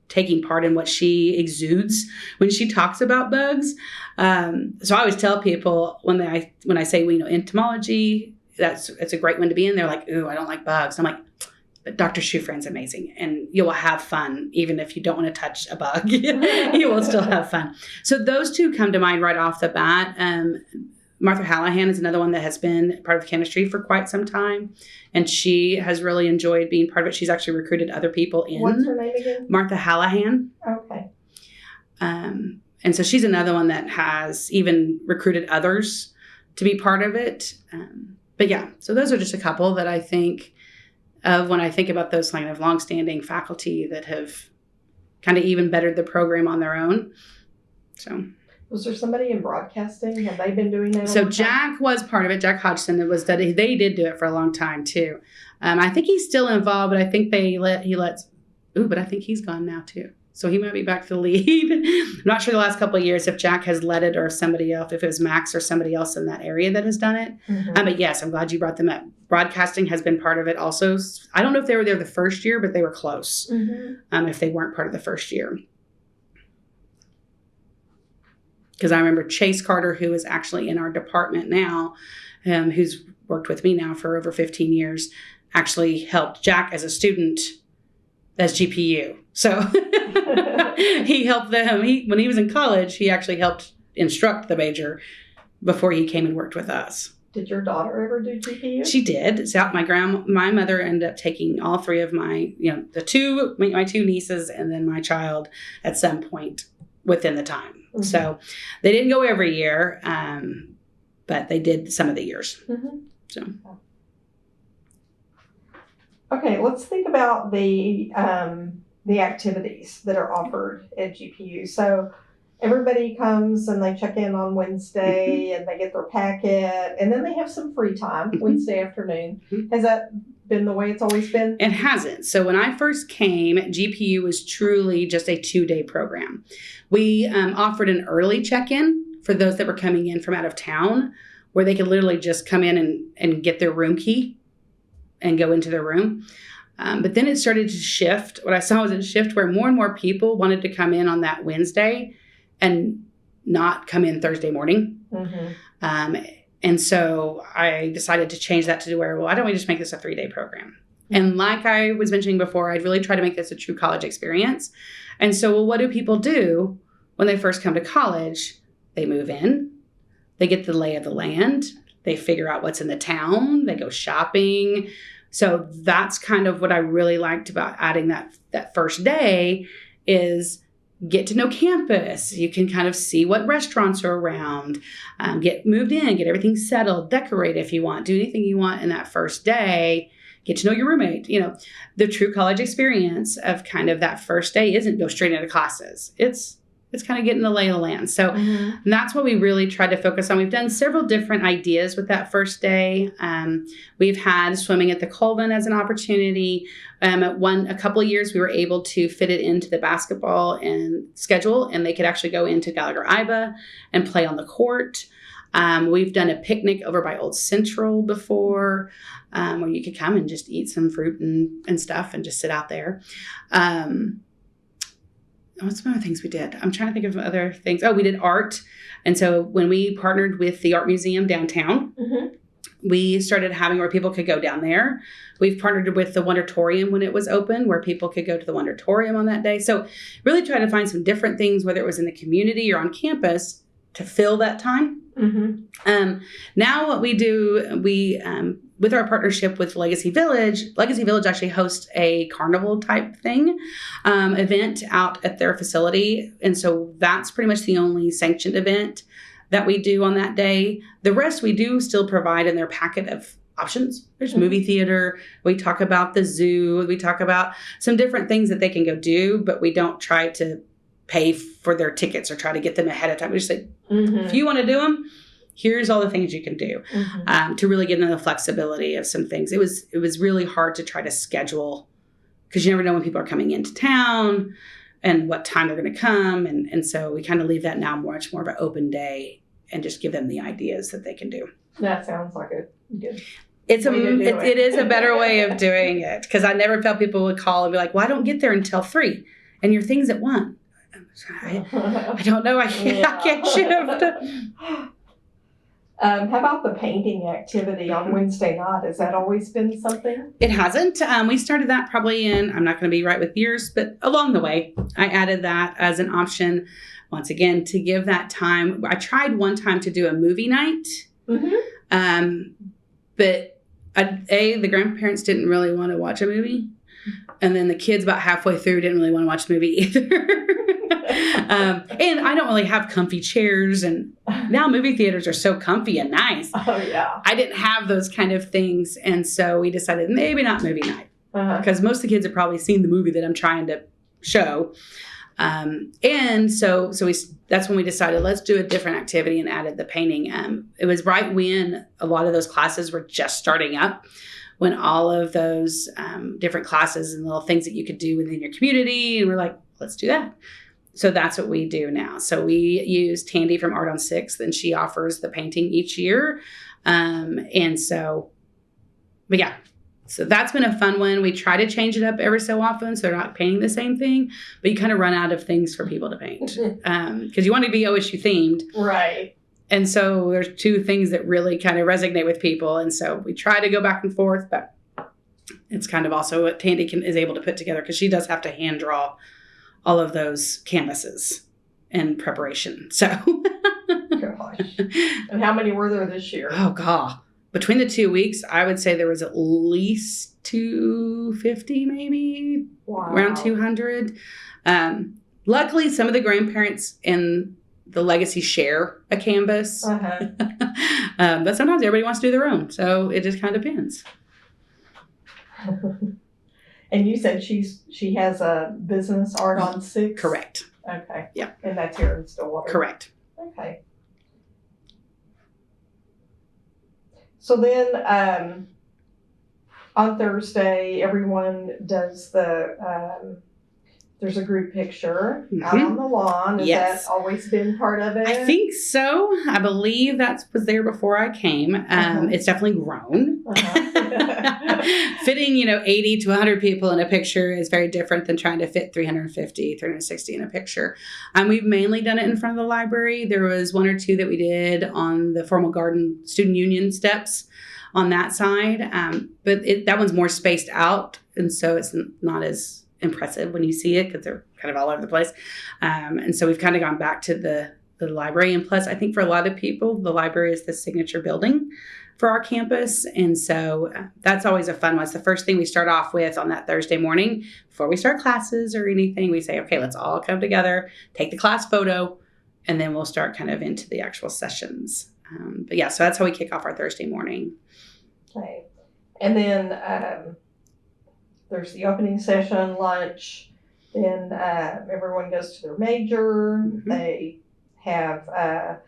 taking part in what she exudes when she talks about bugs. So I always tell people when I say, entomology, it's a great one to be in. They're like, ooh, I don't like bugs. I'm like, but Dr. Schufran's amazing and you will have fun. Even if you don't want to touch a bug, you will still have fun. So those two come to mind right off the bat. Martha Hallahan is another one that has been part of chemistry for quite some time. And she has really enjoyed being part of it. She's actually recruited other people in. What's her name again? Martha Hallahan. Okay. And so she's another one that has even recruited others to be part of it. But yeah, so those are just a couple that I think of when I think about those kind of longstanding faculty that have kind of even bettered the program on their own. So... Was there somebody in broadcasting? Have they been doing that? So Jack was part of it. Jack Hodgson they did do it for a long time too. I think he's still involved, but I think but I think he's gone now too. So he might be back to the lead. I'm not sure the last couple of years if Jack has led it or if somebody else, if it was Max or somebody else in that area that has done it. But yes, I'm glad you brought them up. Broadcasting has been part of it also. I don't know if they were there the first year, but they were close. If they weren't part of the first year. Because I remember Chase Carter, who is actually in our department now, who's worked with me now for over 15 years, actually helped Jack as a student as GPU. So he helped them. When he was in college, he actually helped instruct the major before he came and worked with us. Did your daughter ever do GPU? She did. So my mother ended up taking all three of my two nieces and then my child at some point within the time. So they didn't go every year, but they did some of the years. So, okay, let's think about the activities that are offered at GPU. So everybody comes and they check in on Wednesday and they get their packet, and then they have some free time Wednesday afternoon. Has that been the way it's always been? It hasn't. So when I first came, GPU was truly just a 2-day program. We offered an early check-in for those that were coming in from out of town, where they could literally just come in and get their room key and go into their room. But then it started to shift. What I saw was a shift where more and more people wanted to come in on that Wednesday and not come in Thursday morning. Mm-hmm. And so I decided to change that to where, well, why don't we just make this a 3-day program? And like I was mentioning before, I'd really try to make this a true college experience. And so, well, what do people do when they first come to college? They move in, they get the lay of the land, they figure out what's in the town, they go shopping. So that's kind of what I really liked about adding that first day is get to know campus. You can kind of see what restaurants are around, get moved in, get everything settled, decorate if you want, do anything you want in that first day, get to know your roommate. You know, the true college experience of kind of that first day isn't go straight into classes. It's kind of getting the lay of the land. So that's what we really tried to focus on. We've done several different ideas with that first day. We've had swimming at the Colvin as an opportunity. A couple of years, we were able to fit it into the basketball and schedule, and they could actually go into Gallagher-Iba and play on the court. We've done a picnic over by Old Central before, where you could come and just eat some fruit and stuff and just sit out there. What's some other things we did? I'm trying to think of other things. Oh, we did art. And so when we partnered with the art museum downtown, we started having where people could go down there. We've partnered with the Wondertorium when it was open, where people could go to the Wondertorium on that day. So really try to find some different things, whether it was in the community or on campus, to fill that time. Now what we do, with our partnership with Legacy Village actually hosts a carnival type thing, event out at their facility. And so that's pretty much the only sanctioned event that we do on that day. The rest we do still provide in their packet of options. There's movie theater. We talk about the zoo. We talk about some different things that they can go do, but we don't try to pay for their tickets or try to get them ahead of time. We just say, if you want to do them, here's all the things you can do, to really give them the flexibility of some things. It was really hard to try to schedule because you never know when people are coming into town and what time they're going to come. And so we kind of leave that now much more of an open day and just give them the ideas that they can do. That sounds like a good it is a better way of doing it, because I never felt people would call and be like, well, I don't get there until 3 and your thing's at 1. I don't know. I can't shift. How about the painting activity on Wednesday night? Has that always been something? It hasn't. We started that probably I'm not going to be right with years, but along the way, I added that as an option once again to give that time. I tried one time to do a movie night, but the grandparents didn't really want to watch a movie. And then the kids about halfway through didn't really want to watch the movie either. And I don't really have comfy chairs, and now movie theaters are so comfy and nice. Oh, yeah. I didn't have those kind of things. And so we decided maybe not movie night, because most of the kids have probably seen the movie that I'm trying to show. And so that's when we decided let's do a different activity and added the painting. It was right when a lot of those classes were just starting up, when all of those different classes and little things that you could do within your community. And we're like, let's do that. So that's what we do now. So we use Tandy from Art on 6th, and she offers the painting each year. So that's been a fun one. We try to change it up every so often, so they're not painting the same thing, but you kind of run out of things for people to paint, because you want to be OSU themed. Right. And so there's 2 things that really kind of resonate with people. And so we try to go back and forth, but it's kind of also what Tandy is able to put together, because she does have to hand draw all of those canvases in preparation. So. Gosh. And how many were there this year? Oh, God. Between the 2 weeks, I would say there was at least 250, maybe. Wow. Around 200. Luckily, some of the grandparents in the Legacy share a canvas. But sometimes everybody wants to do their own. So it just kind of depends. And you said she has a business, Art on 6? Correct. Okay. Yeah. And that's here in Stillwater? Correct. Okay. So then, On Thursday, everyone does there's a group picture out on the lawn. Has that always been part of it? I think so. I believe that was there before I came. It's definitely grown. Fitting, 80 to 100 people in a picture is very different than trying to fit 350, 360 in a picture. We've mainly done it in front of the library. There was one or two that we did on the formal garden student union steps on that side. But that one's more spaced out. And so it's not as impressive when you see it because they're kind of all over the place. And so we've kind of gone back to the library. And plus, I think for a lot of people, the library is the signature building for our campus. And so that's always a fun one. It's the first thing we start off with on that Thursday morning. Before we start classes or anything, we say, okay, let's all come together, take the class photo, and then we'll start kind of into the actual sessions. But yeah, so that's how we kick off our Thursday morning. Okay. And then there's the opening session, lunch. Then everyone goes to their major. They have...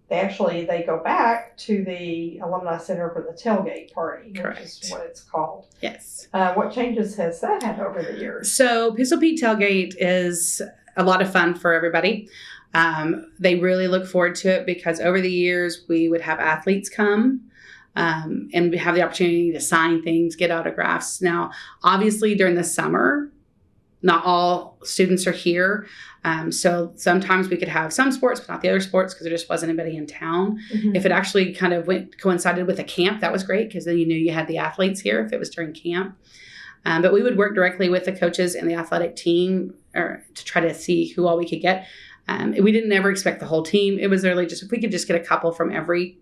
They go back to the Alumni Center for the tailgate party, Correct. Which is what it's called. Yes. What changes has that had over the years? So Pistol Pete Tailgate is a lot of fun for everybody. They really look forward to it because over the years we would have athletes come and we have the opportunity to sign things, get autographs. Now, obviously during the summer, not all students are here. So sometimes we could have some sports, but not the other sports because there just wasn't anybody in town. If it actually kind of coincided with a camp, that was great because then you knew you had the athletes here if it was during camp. But we would work directly with the coaches and the athletic team to try to see who all we could get. We didn't ever expect the whole team. It was really just if we could just get a couple from every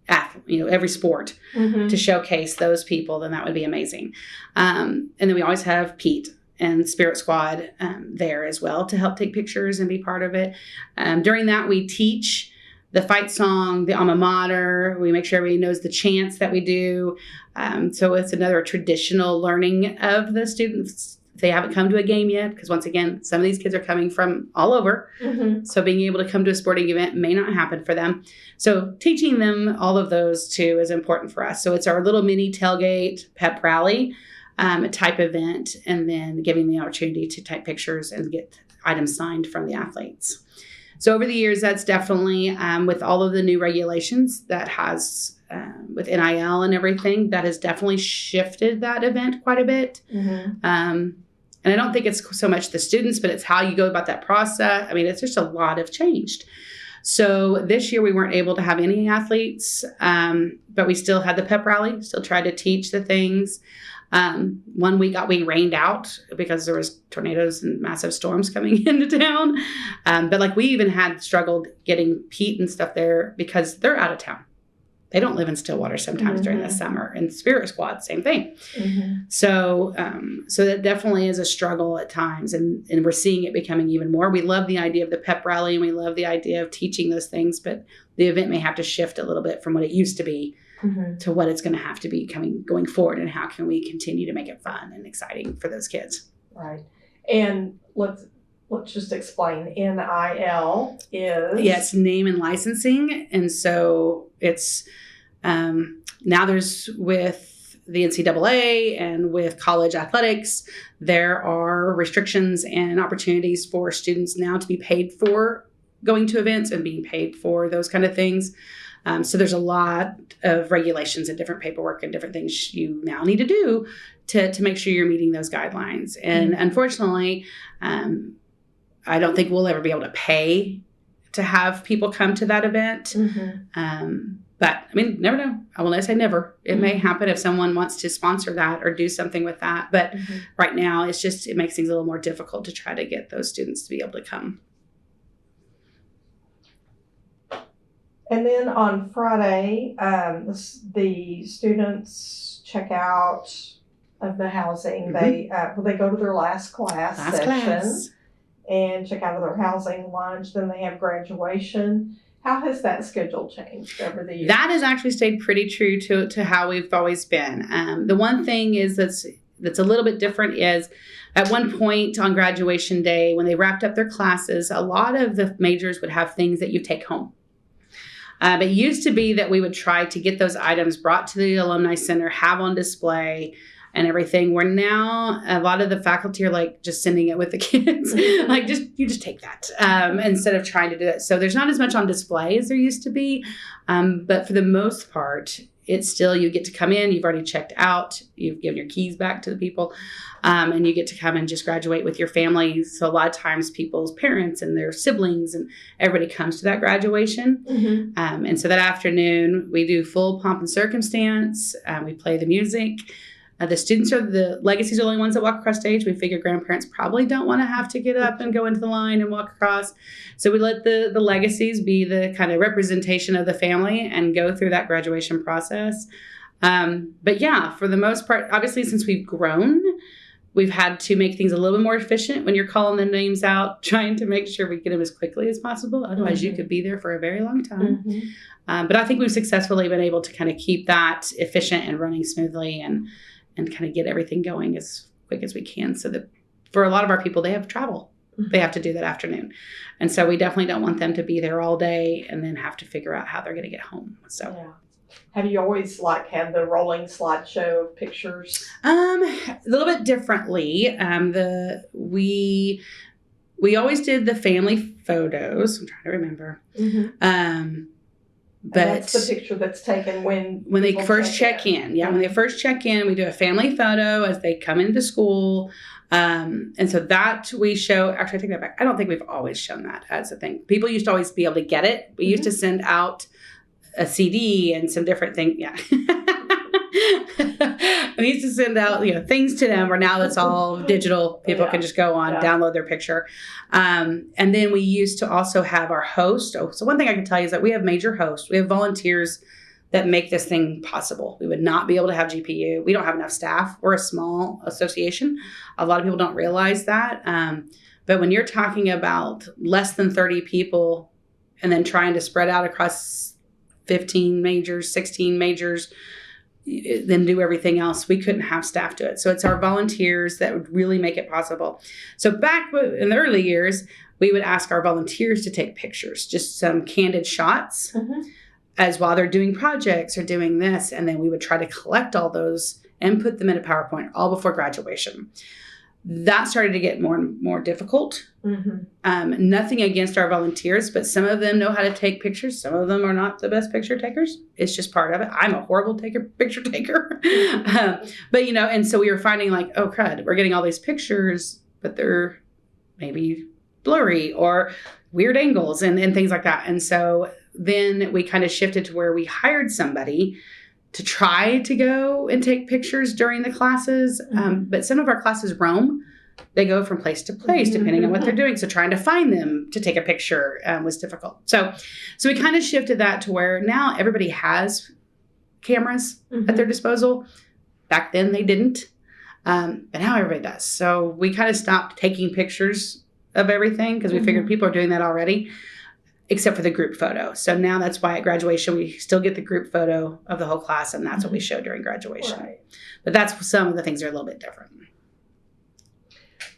every sport to showcase those people, then that would be amazing. And then we always have Pete and Spirit Squad there as well to help take pictures and be part of it. During that, we teach the fight song, the alma mater. We make sure everybody knows the chants that we do. So it's another traditional learning of the students. If they haven't come to a game yet, because once again, some of these kids are coming from all over. So being able to come to a sporting event may not happen for them. So teaching them all of those too is important for us. So it's our little mini tailgate pep rally type event, and then giving the opportunity to take pictures and get items signed from the athletes. So over the years, that's definitely with all of the new regulations that has with NIL and everything, that has definitely shifted that event quite a bit. And I don't think it's so much the students, but it's how you go about that process. I mean, it's just a lot have changed. So this year we weren't able to have any athletes, but we still had the pep rally, still tried to teach the things. One week we rained out because there was tornadoes and massive storms coming into town. But we even had struggled getting Pete and stuff there because they're out of town. They don't live in Stillwater sometimes during the summer, and Spirit Squad, same thing. So that definitely is a struggle at times, and we're seeing it becoming even more. We love the idea of the pep rally, and we love the idea of teaching those things, but the event may have to shift a little bit from what it used to be to what it's going to have to be going forward, and how can we continue to make it fun and exciting for those kids. Right. And let's just explain. NIL is... Yes, name and licensing. And so it's now there's with the NCAA and with college athletics, there are restrictions and opportunities for students now to be paid for going to events and being paid for those kind of things. So there's a lot of regulations and different paperwork and different things you now need to do to make sure you're meeting those guidelines. And unfortunately, I don't think we'll ever be able to pay to have people come to that event. But I mean, never know. I will not say never. It may happen if someone wants to sponsor that or do something with that. But right now, it makes things a little more difficult to try to get those students to be able to come. And then on Friday, the students check out of the housing. They go to their last class session and check out of their housing, lunch. Then they have graduation. How has that schedule changed over the years? That has actually stayed pretty true to how we've always been. The one thing is that's a little bit different is at one point on graduation day, when they wrapped up their classes, a lot of the majors would have things that you take home. It used to be that we would try to get those items brought to the Alumni Center, have on display and everything, where now a lot of the faculty are like just sending it with the kids. Like, you just take that instead of trying to do it. So there's not as much on display as there used to be. But for the most part, it's still, you get to come in, you've already checked out, you've given your keys back to the people, and you get to come and just graduate with your family. So a lot of times people's parents and their siblings and everybody comes to that graduation. And so that afternoon we do full pomp and circumstance. We play the music. The legacies are the only ones that walk across stage. We figure grandparents probably don't want to have to get up and go into the line and walk across. So we let the legacies be the kind of representation of the family and go through that graduation process. But yeah, for the most part, obviously, since we've grown, we've had to make things a little bit more efficient when you're calling the names out, trying to make sure we get them as quickly as possible. Otherwise, you could be there for a very long time. But I think we've successfully been able to kind of keep that efficient and running smoothly and kind of get everything going as quick as we can, so that for a lot of our people, they have travel. They have to do that afternoon. And so we definitely don't want them to be there all day and then have to figure out how they're going to get home. So, have you always had the rolling slideshow of pictures? A little bit differently. We always did the family photos. I'm trying to remember. But that's the picture that's taken when they first check in. Yeah, when they first check in, we do a family photo as they come into school. And so that we show, actually I take that back. I don't think we've always shown that as a thing. People used to always be able to get it. We used to send out a CD and some different things. Yeah. We used to send out, things to them, where now it's all digital. People can just go on, download their picture. And then we used to also have our host. So one thing I can tell you is that we have major hosts. We have volunteers that make this thing possible. We would not be able to have GPU. We don't have enough staff. We're a small association. A lot of people don't realize that. But when you're talking about less than 30 people and then trying to spread out across 15 majors, 16 majors, then do everything else, we couldn't have staff do it. So it's our volunteers that would really make it possible. So back in the early years, we would ask our volunteers to take pictures, just some candid shots as while they're doing projects or doing this. And then we would try to collect all those and put them in a PowerPoint all before graduation. That started to get more and more difficult. Nothing against our volunteers, but some of them know how to take pictures. Some of them are not the best picture takers. It's just part of it. I'm a horrible picture taker. But, and so we were finding like, oh, crud, we're getting all these pictures, but they're maybe blurry or weird angles and things like that. And so then we kind of shifted to where we hired somebody to try to go and take pictures during the classes. But some of our classes roam. They go from place to place depending on what they're doing. So trying to find them to take a picture was difficult. So we kind of shifted that to where now everybody has cameras at their disposal. Back then they didn't. But now everybody does. So we kind of stopped taking pictures of everything because we figured people are doing that already, except for the group photo. So now that's why at graduation, we still get the group photo of the whole class, and that's what we show during graduation. Right. But that's some of the things are a little bit different.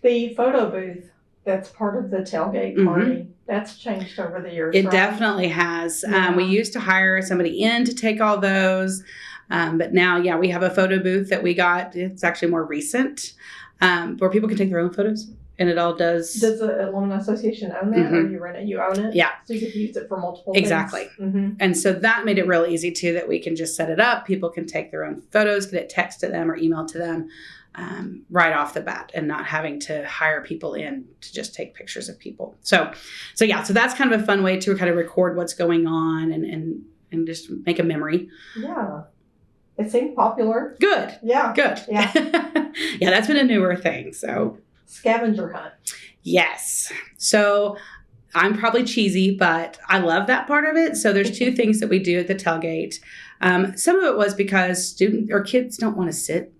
The photo booth, that's part of the tailgate party. That's changed over the years. It definitely has. Yeah. We used to hire somebody in to take all those. But now, we have a photo booth that we got. It's actually more recent, where people can take their own photos. And it all does. Does the Alumni Association own that, or you rent it? You own it? Yeah. So you can use it for multiple Exactly. things? And so that made it real easy, too, that we can just set it up. People can take their own photos, get it texted to them or emailed to them right off the bat, and not having to hire people in to just take pictures of people. So that's kind of a fun way to kind of record what's going on and just make a memory. Yeah. It seemed popular. Good. Yeah. Good. Yeah. Yeah, that's been a newer thing. So scavenger hunt. Yes. So I'm probably cheesy, but I love that part of it. So there's two things that we do at the tailgate. Some of it was because kids don't want to sit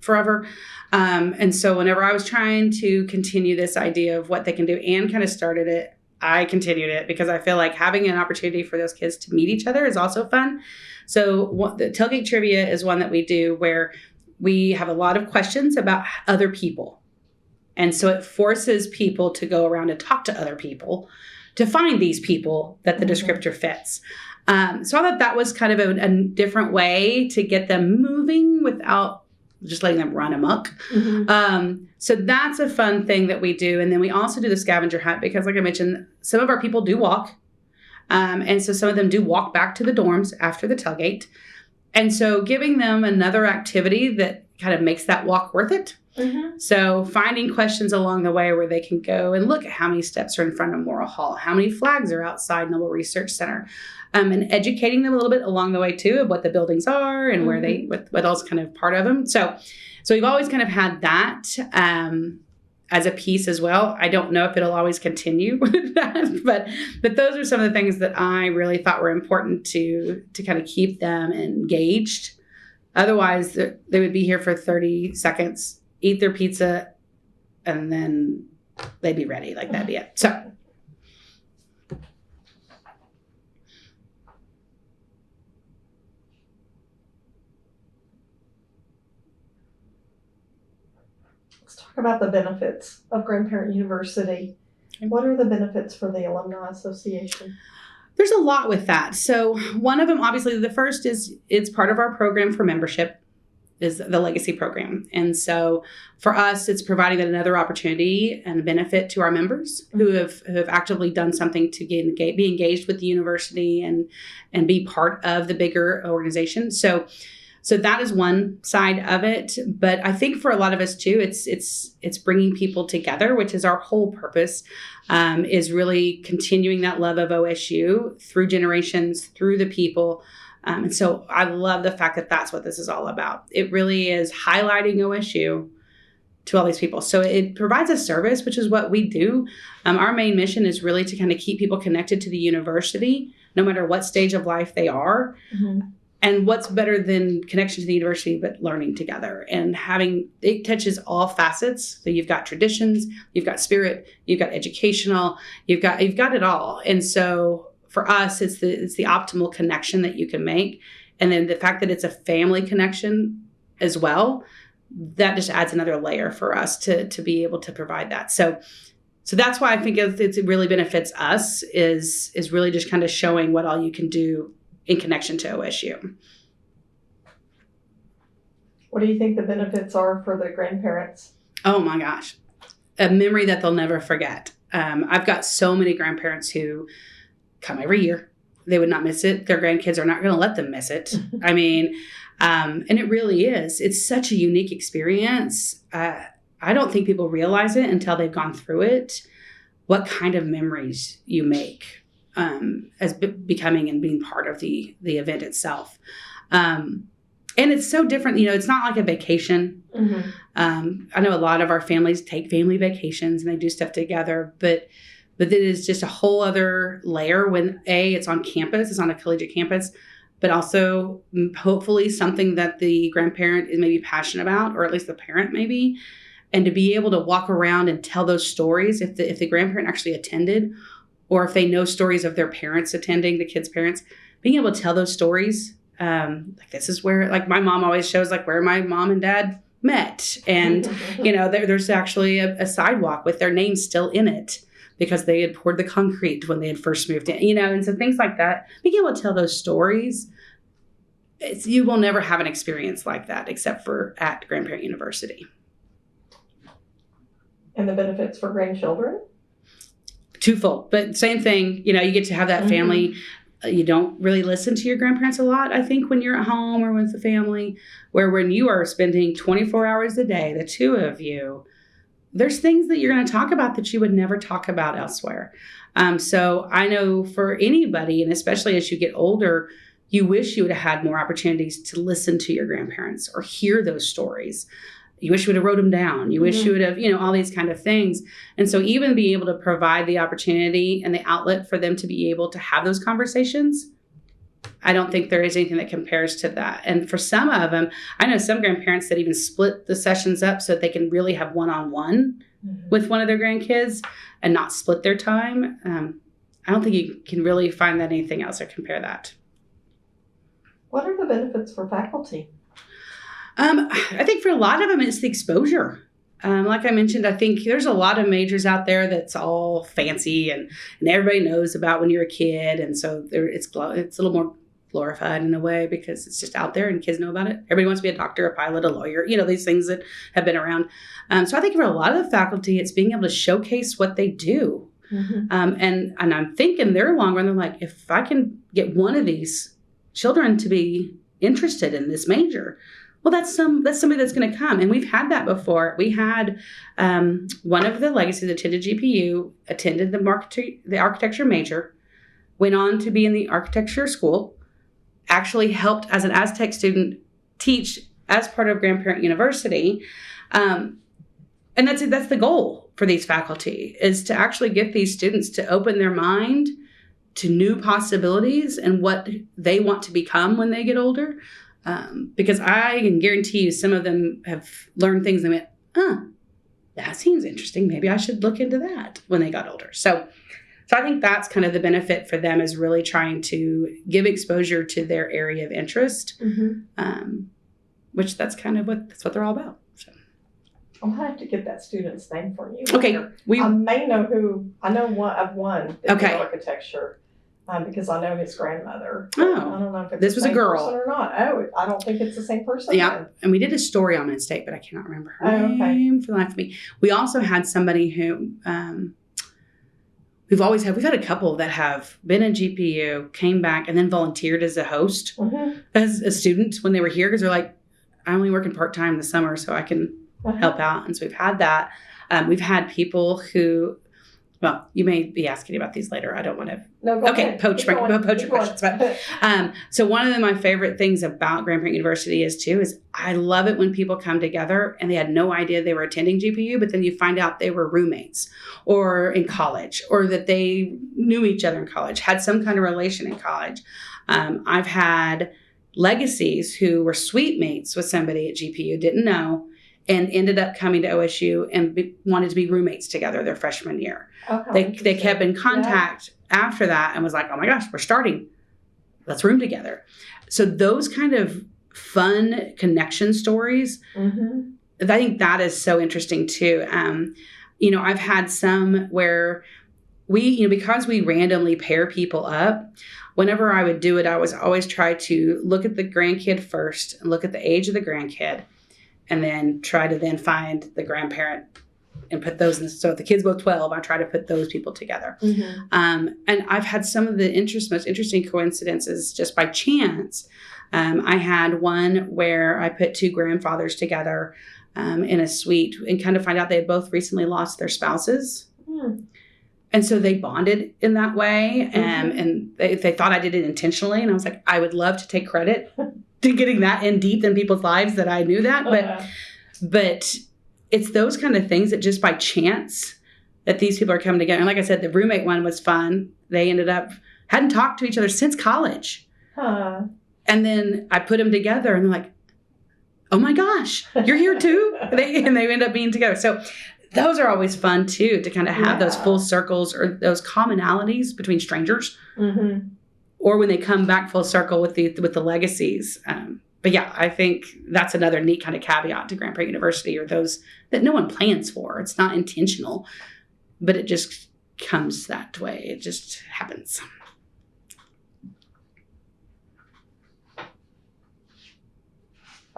forever. And so whenever I was trying to continue this idea of what they can do and kind of started it, I continued it because I feel like having an opportunity for those kids to meet each other is also fun. So the tailgate trivia is one that we do where we have a lot of questions about other people. And so it forces people to go around and talk to other people to find these people that the descriptor fits. So I thought that was kind of a different way to get them moving without just letting them run amok. So that's a fun thing that we do. And then we also do the scavenger hunt because, like I mentioned, some of our people do walk. And so some of them do walk back to the dorms after the tailgate. And so giving them another activity that kind of makes that walk worth it. So finding questions along the way where they can go and look at how many steps are in front of Memorial Hall, how many flags are outside Noble Research Center, and educating them a little bit along the way too of what the buildings are and where they, what else kind of part of them. So we've always kind of had that as a piece as well. I don't know if it'll always continue with that, but those are some of the things that I really thought were important to kind of keep them engaged. Otherwise, they would be here for 30 seconds, eat their pizza, and then they'd be ready. Like that'd be it. So. Let's talk about the benefits of Grandparent University. What are the benefits for the Alumni Association? There's a lot with that. So one of them, obviously, the first is it's part of our program for membership is the legacy program. And so for us, it's providing another opportunity and a benefit to our members who have actively done something to be engaged with the university and be part of the bigger organization. So that is one side of it. But I think for a lot of us too, it's bringing people together, which is our whole purpose, is really continuing that love of OSU through generations, through the people. And so I love the fact that that's what this is all about. It really is highlighting OSU to all these people. So it provides a service, which is what we do. Our main mission is really to kind of keep people connected to the university, no matter what stage of life they are. And what's better than connection to the university, but learning together and it touches all facets. So you've got traditions, you've got spirit, you've got educational, you've got it all. And so for us, it's the optimal connection that you can make. And then the fact that it's a family connection as well, that just adds another layer for us to be able to provide that. So that's why I think it really benefits us is really just kind of showing what all you can do in connection to OSU. What do you think the benefits are for the grandparents? Oh my gosh. A memory that they'll never forget. I've got so many grandparents who come every year. They would not miss it. Their grandkids are not going to let them miss it. I mean, and it really is. It's such a unique experience. I don't think people realize it until they've gone through it, what kind of memories you make as becoming and being part of the event itself. And it's so different. It's not like a vacation. I know a lot of our families take family vacations and they do stuff together, but it is just a whole other layer when it's on campus, it's on a collegiate campus, but also hopefully something that the grandparent is maybe passionate about, or at least the parent maybe, and to be able to walk around and tell those stories if the grandparent actually attended, or if they know stories of their parents attending, the kids' parents, being able to tell those stories. Like this is where, like my mom always shows like where my mom and dad met. And, there's actually a sidewalk with their names still in it because they had poured the concrete when they had first moved in, and so things like that. Being able to tell those stories, you will never have an experience like that except for at Grandparent University. And the benefits for grandchildren? Twofold, but same thing, you get to have that family. You don't really listen to your grandparents a lot, I think, when you're at home or with the family, where when you are spending 24 hours a day, the two of you, there's things that you're going to talk about that you would never talk about elsewhere. So I know for anybody, and especially as you get older, you wish you would have had more opportunities to listen to your grandparents or hear those stories. You wish you would have wrote them down. You wish you would have, all these kind of things. And so even being able to provide the opportunity and the outlet for them to be able to have those conversations, I don't think there is anything that compares to that. And for some of them, I know some grandparents that even split the sessions up so that they can really have one-on-one with one of their grandkids and not split their time. I don't think you can really find that anything else or compare that. What are the benefits for faculty? I think for a lot of them, it's the exposure. Like I mentioned, I think there's a lot of majors out there that's all fancy and everybody knows about when you're a kid. And so it's a little more glorified in a way because it's just out there and kids know about it. Everybody wants to be a doctor, a pilot, a lawyer, these things that have been around. So I think for a lot of the faculty, it's being able to showcase what they do. Mm-hmm. And I'm thinking they're long run, they're like, if I can get one of these children to be interested in this major, well, that's somebody that's going to come. And we've had that before. We had one of the legacies attended GPU, attended the architecture major, went on to be in the architecture school, actually helped as an Aztec student teach as part of Grandparent University. And that's the goal for these faculty, is to actually get these students to open their mind to new possibilities and what they want to become when they get older. Because I can guarantee you some of them have learned things and went, that seems interesting. Maybe I should look into that when they got older. So I think that's kind of the benefit for them, is really trying to give exposure to their area of interest, which that's what they're all about. So I'm going to have to get that student's name for you. Okay. I may know who. I know one that did architecture. Because I know his grandmother. Oh, I don't know if it's this the was a same girl person or not. Oh, I don't think it's the same person. Yeah, then. And we did a story on Mid-State, but I cannot remember her name for the life of me. We also had somebody who we've had a couple that have been in GPU, came back, and then volunteered as a host as a student when they were here, because they're like, I'm only working part-time this summer, so I can help out. And so we've had that. We've had people who. Well, you may be asking about these later. I don't want to. No, go ahead. Poach your questions. But, so one of my favorite things about Grandparent University is I love it when people come together and they had no idea they were attending GPU, but then you find out they were roommates or in college, or that they knew each other in college, had some kind of relation in college. I've had legacies who were suite mates with somebody at GPU, didn't know, and ended up coming to OSU and wanted to be roommates together their freshman year. They kept in contact after that and was like, oh my gosh, we're starting. Let's room together. So those kind of fun connection stories, I think that is so interesting too. I've had some where because we randomly pair people up, whenever I would do it, I was always try to look at the grandkid first and look at the age of the grandkid, and then try to then find the grandparent and put those in. So if the kid's both 12, I try to put those people together. And I've had some of the most interesting coincidences just by chance. I had one where I put two grandfathers together in a suite and kind of find out they had both recently lost their spouses. And so they bonded in that way. And they thought I did it intentionally. And I was like, I would love to take credit to getting that in deep in people's lives that I knew that. But it's those kind of things that just by chance that these people are coming together. And like I said, the roommate one was fun. They hadn't talked to each other since college. And then I put them together and they're like, oh my gosh, you're here too? And they end up being together. So those are always fun too, to kind of have those full circles or those commonalities between strangers. Or when they come back full circle with the legacies. But yeah, I think that's another neat kind of caveat to Grandparent University, or those that no one plans for. It's not intentional, but it just comes that way. It just happens.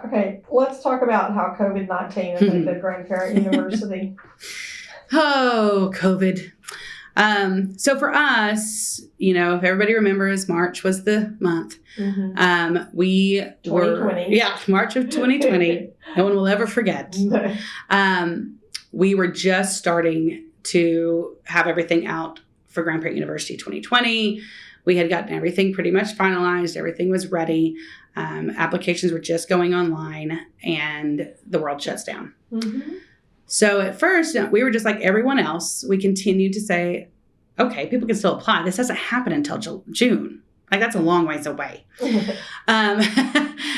Okay, let's talk about how COVID-19 affected Grandparent University. Oh, COVID. So for us, if everybody remembers, March was the month. We 2020. March of 2020. No one will ever forget. We were just starting to have everything out for Grandparent University 2020. We had gotten everything pretty much finalized. Everything was ready. Applications were just going online, and the world shuts down. So at first, we were just like everyone else. We continued to say, okay, people can still apply. This doesn't happen until June. Like, that's a long ways away. And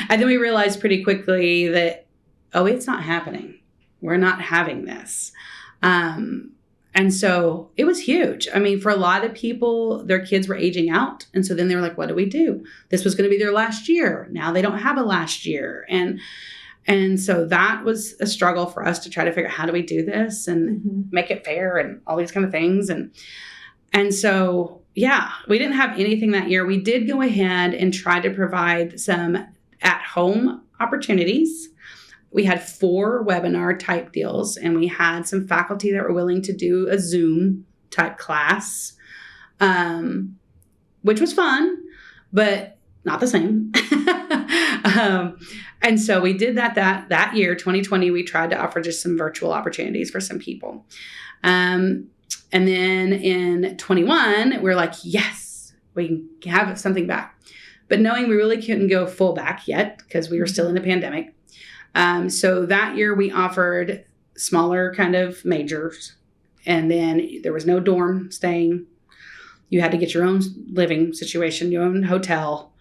then we realized pretty quickly that, it's not happening. We're not having this. And so it was huge. I mean, for a lot of people, their kids were aging out. And so then they were like, what do we do? This was going to be their last year. Now they don't have a last year. And so that was a struggle for us to try to figure out how do we do this and make it fair and all these kind of things. And so, yeah, we didn't have anything that year. We did go ahead and try to provide some at-home opportunities. We had 4 webinar type deals, and we had some faculty that were willing to do a Zoom type class, which was fun, but not the same. And so we did that year, 2020, we tried to offer just some virtual opportunities for some people. And then in 21, we're like, yes, we can have something back. But knowing we really couldn't go full back yet because we were still in the pandemic. So that year we offered smaller kind of majors. And then there was no dorm staying. You had to get your own living situation, your own hotel.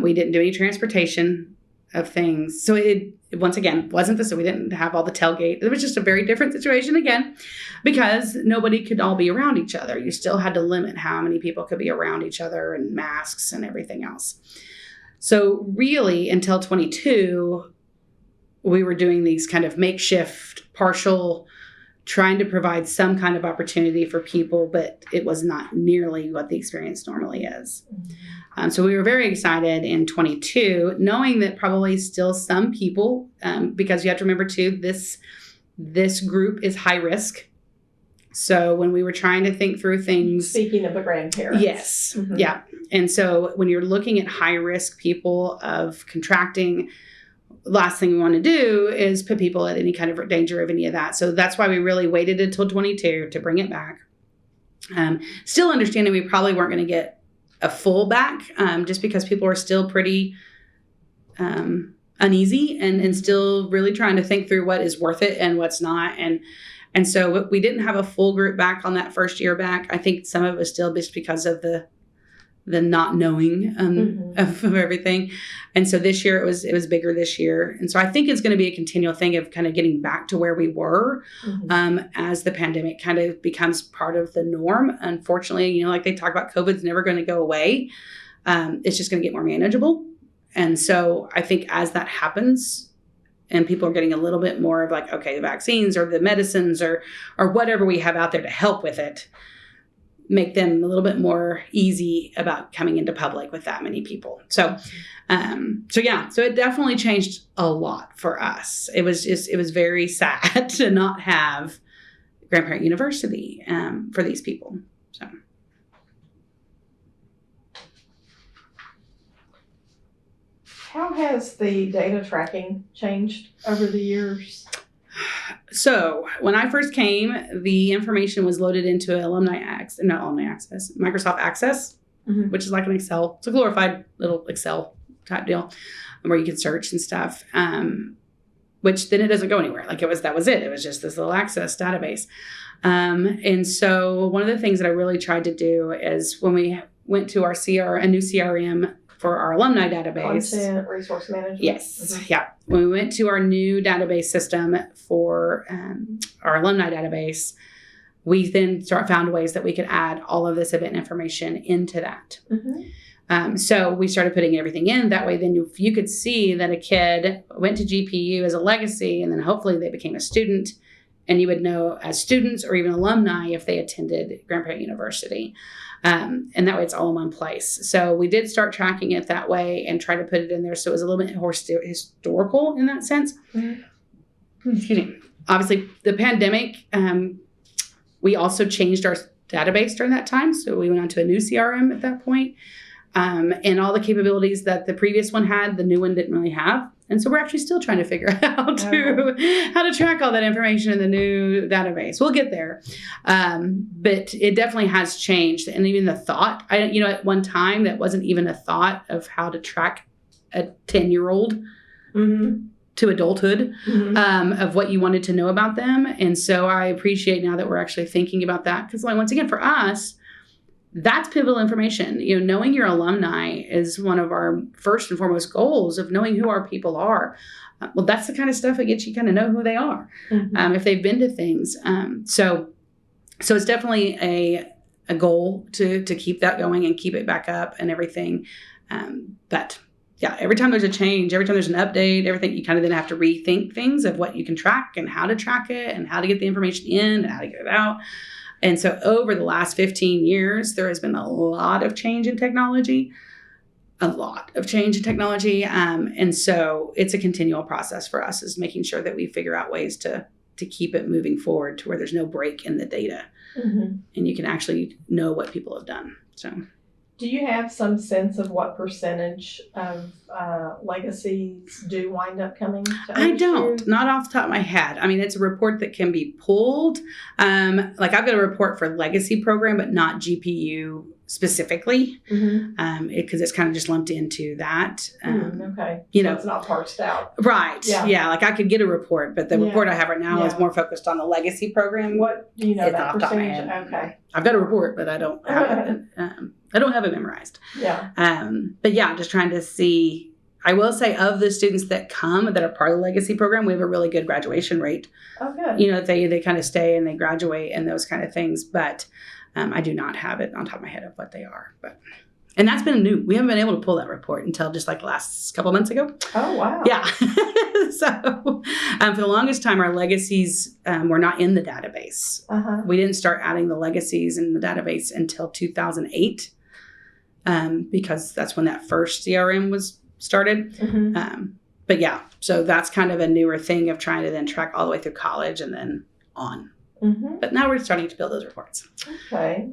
We didn't do any transportation of things. So it once again, wasn't this, so we didn't have all the tailgate. It was just a very different situation again, because nobody could all be around each other. You still had to limit how many people could be around each other and masks and everything else. So really until 22, we were doing these kind of makeshift, partial, trying to provide some kind of opportunity for people, but it was not nearly what the experience normally is. So we were very excited in 22, knowing that probably still some people, because you have to remember too, this group is high risk. So when we were trying to think through things. Speaking of the grandparents. Yes. Yeah. And so when you're looking at high risk people of contracting, last thing we want to do is put people at any kind of danger of any of that. So that's why we really waited until 22 to bring it back. Still understanding we probably weren't going to get a full back, just because people are still pretty uneasy and still really trying to think through what is worth it and what's not. And so we didn't have a full group back on that first year back. I think some of it was still just because of the not knowing of everything. And so this year it was bigger this year. And so I think it's going to be a continual thing of kind of getting back to where we were as the pandemic kind of becomes part of the norm. Unfortunately, like they talk about, COVID's never going to go away. It's just going to get more manageable. And so I think as that happens and people are getting a little bit more of like, okay, the vaccines or the medicines or whatever we have out there to help with it, make them a little bit more easy about coming into public with that many people. So it definitely changed a lot for us. It was very sad to not have Grandparent University for these people. So. How has the data tracking changed over the years? So when I first came, the information was loaded into Microsoft Access, which is like an Excel. It's a glorified little Excel type deal where you can search and stuff, which then it doesn't go anywhere. Like that was it. It was just this little Access database. And so one of the things that I really tried to do is when we went to a new CRM for our alumni database. Content resource management. Yes. Yeah. When we went to our new database system for our alumni database, we then found ways that we could add all of this event information into that. So we started putting everything in. That way, then you could see that a kid went to GPU as a legacy, and then hopefully they became a student. And you would know as students or even alumni if they attended Grandparent University. And that way it's all in one place. So we did start tracking it that way and try to put it in there so it was a little bit more historical in that sense. Excuse me. Obviously, the pandemic, we also changed our database during that time. So we went on to a new CRM at that point. And all the capabilities that the previous one had, the new one didn't really have. And so we're actually still trying to figure out how to track all that information in the new database. We'll get there. But it definitely has changed. And even the thought, at one time, that wasn't even a thought of how to track a 10-year-old to adulthood of what you wanted to know about them. And so I appreciate now that we're actually thinking about that. Because once again, for us, that's pivotal information. Knowing your alumni is one of our first and foremost goals of knowing who our people are. Well, that's the kind of stuff that gets you kind of know who they are if they've been to things. So it's definitely a goal to keep that going and keep it back up and everything. But every time there's a change, every time there's an update, everything, you kind of then have to rethink things of what you can track and how to track it and how to get the information in and how to get it out. And so over the last 15 years, there has been a lot of change in technology, And so it's a continual process for us, is making sure that we figure out ways to keep it moving forward to where there's no break in the data, and you can actually know what people have done. So, do you have some sense of what percentage of legacies do wind up coming to I don't, OOHRP? not off the top of my head. I mean, it's a report that can be pulled. Like I've got a report for legacy program, but not GPU specifically, because it's kind of just lumped into that. Okay. You So know, it's not parsed out. right. Yeah. Yeah. Like I could get a report, but the Yeah. report I have right now is Yeah. more focused on the legacy program. What do you know It's that off the top of my percentage? head. Okay. I've got a report, but I don't have it. I don't have it memorized. Yeah. But yeah, just trying to see. I will say, of the students that come that are part of the legacy program, we have a really good graduation rate. Oh, good. You know, they kind of stay and they graduate and those kind of things. But I do not have it on top of my head of what they are. And that's been new. We haven't been able to pull that report until just like the last couple months ago. Oh, wow. Yeah. So for the longest time, our legacies were not in the database. We didn't start adding the legacies in the database until 2008, because that's when that first CRM was started. But yeah, so that's kind of a newer thing of trying to then track all the way through college and then on. But now we're starting to build those reports. Okay.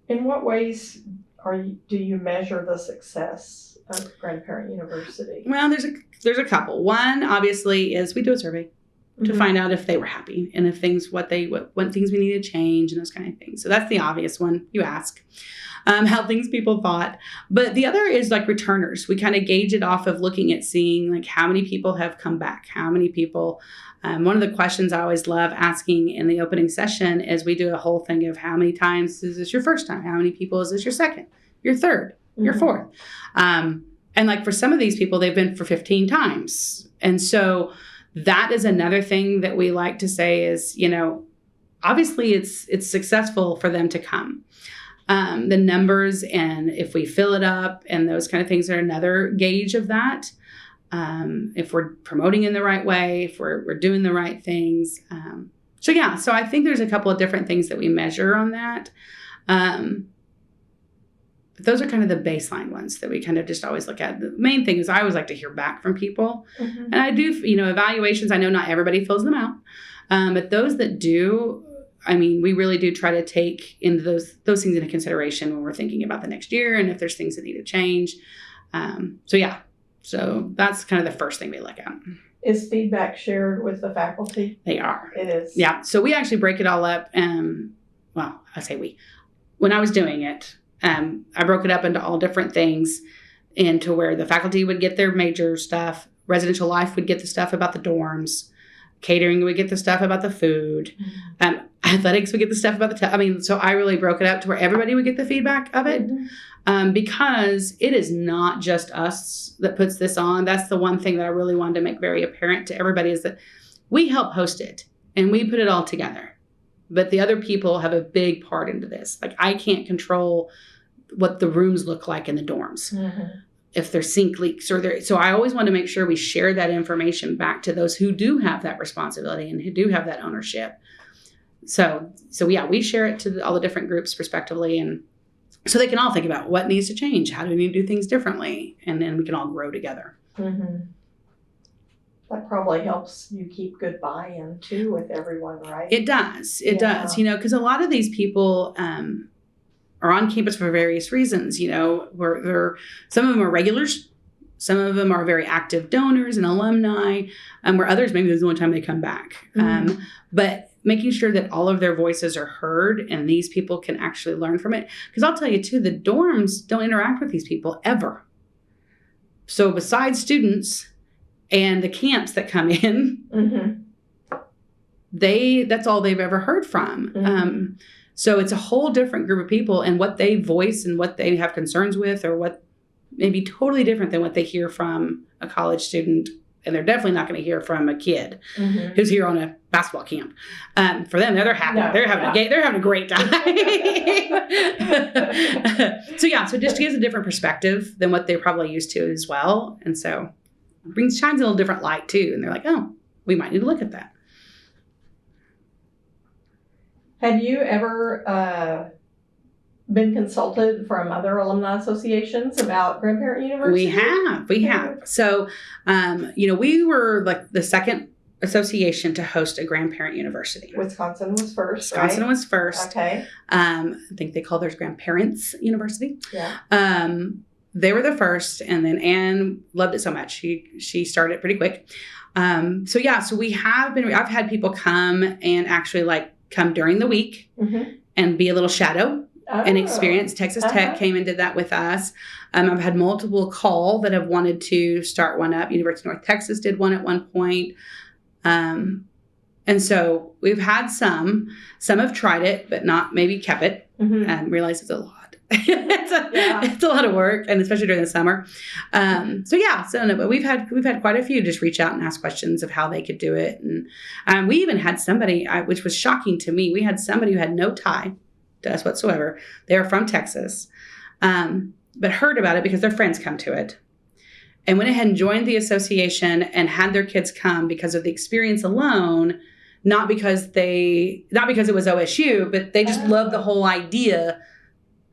In what ways do you measure the success of Grandparent University? Well, there's a couple. One, obviously, is we do a survey to find out if they were happy and if things, what things we need to change and those kind of things. So that's the obvious one. You ask how things people thought. But the other is like returners. We kind of gauge it off of looking at seeing like how many people have come back, how many people. One of the questions I always love asking in the opening session is we do a whole thing of how many times is this your first time? How many people is this your second, your third, your fourth? And like for some of these people, they've been for 15 times. And so that is another thing that we like to say is, you know, obviously it's successful for them to come. The numbers and if we fill it up and those kind of things are another gauge of that. If we're promoting in the right way, if we're doing the right things. So I think there's a couple of different things that we measure on that. But those are kind of the baseline ones that we kind of just always look at. The main thing is I always like to hear back from people. And I do, evaluations, I know not everybody fills them out. But those that do, I mean, we really do try to take into those things into consideration when we're thinking about the next year and if there's things that need to change. So that's kind of the first thing we look at. Is feedback shared with the faculty? They are. It is. Yeah. So we actually break it all up. Well, I say we. When I was doing it, I broke it up into all different things, into where the faculty would get their major stuff, residential life would get the stuff about the dorms, catering would get the stuff about the food, athletics would get the stuff about so I really broke it up to where everybody would get the feedback of it. Because it is not just us that puts this on. That's the one thing that I really wanted to make very apparent to everybody is that we help host it and we put it all together. But the other people have a big part into this. Like I can't control what the rooms look like in the dorms. If there's sink leaks so I always want to make sure we share that information back to those who do have that responsibility and who do have that ownership. So we share it to all the different groups respectively, and so they can all think about what needs to change. How do we need to do things differently? And then we can all grow together. That probably helps you keep good buy-in too with everyone, right? It does. It does. Because a lot of these people are on campus for various reasons. Where some of them are regulars. Some of them are very active donors and alumni, where others, maybe this is the only time they come back. But making sure that all of their voices are heard and these people can actually learn from it. Because I'll tell you too, the dorms don't interact with these people ever. So besides students and the camps that come in, that's all they've ever heard from. So it's a whole different group of people, and what they voice and what they have concerns with or what may be totally different than what they hear from a college student And they're definitely not going to hear from a kid Mm-hmm. who's here on a basketball camp. For them, they're happy. No, they're having a great time. So just gives a different perspective than what they're probably used to as well. And so shines a little different light too. And they're like, oh, we might need to look at that. Have you ever been consulted from other alumni associations about Grandparent University? We have. So, we were like the second association to host a Grandparent University. Wisconsin was first, Wisconsin right? was first. Okay. I think they call theirs Grandparents University. Yeah. They were the first, and then Anne loved it so much. She started it pretty quick. So we have been, I've had people come and actually come during the week Mm-hmm. and be a little shadow. And experience. Texas Tech Uh-huh. came and did that with us. I've had multiple call that have wanted to start one up. University of North Texas did one at one point. And so we've had some have tried it, but not maybe kept it Mm-hmm. and realized it's a lot. It's a lot of work, and especially during the summer. But we've had quite a few just reach out and ask questions of how they could do it. And we even had somebody, which was shocking to me. We had somebody who had no tie to us whatsoever. They are from Texas, but heard about it because their friends come to it and went ahead and joined the association and had their kids come because of the experience alone, not because it was OSU, but they just loved the whole idea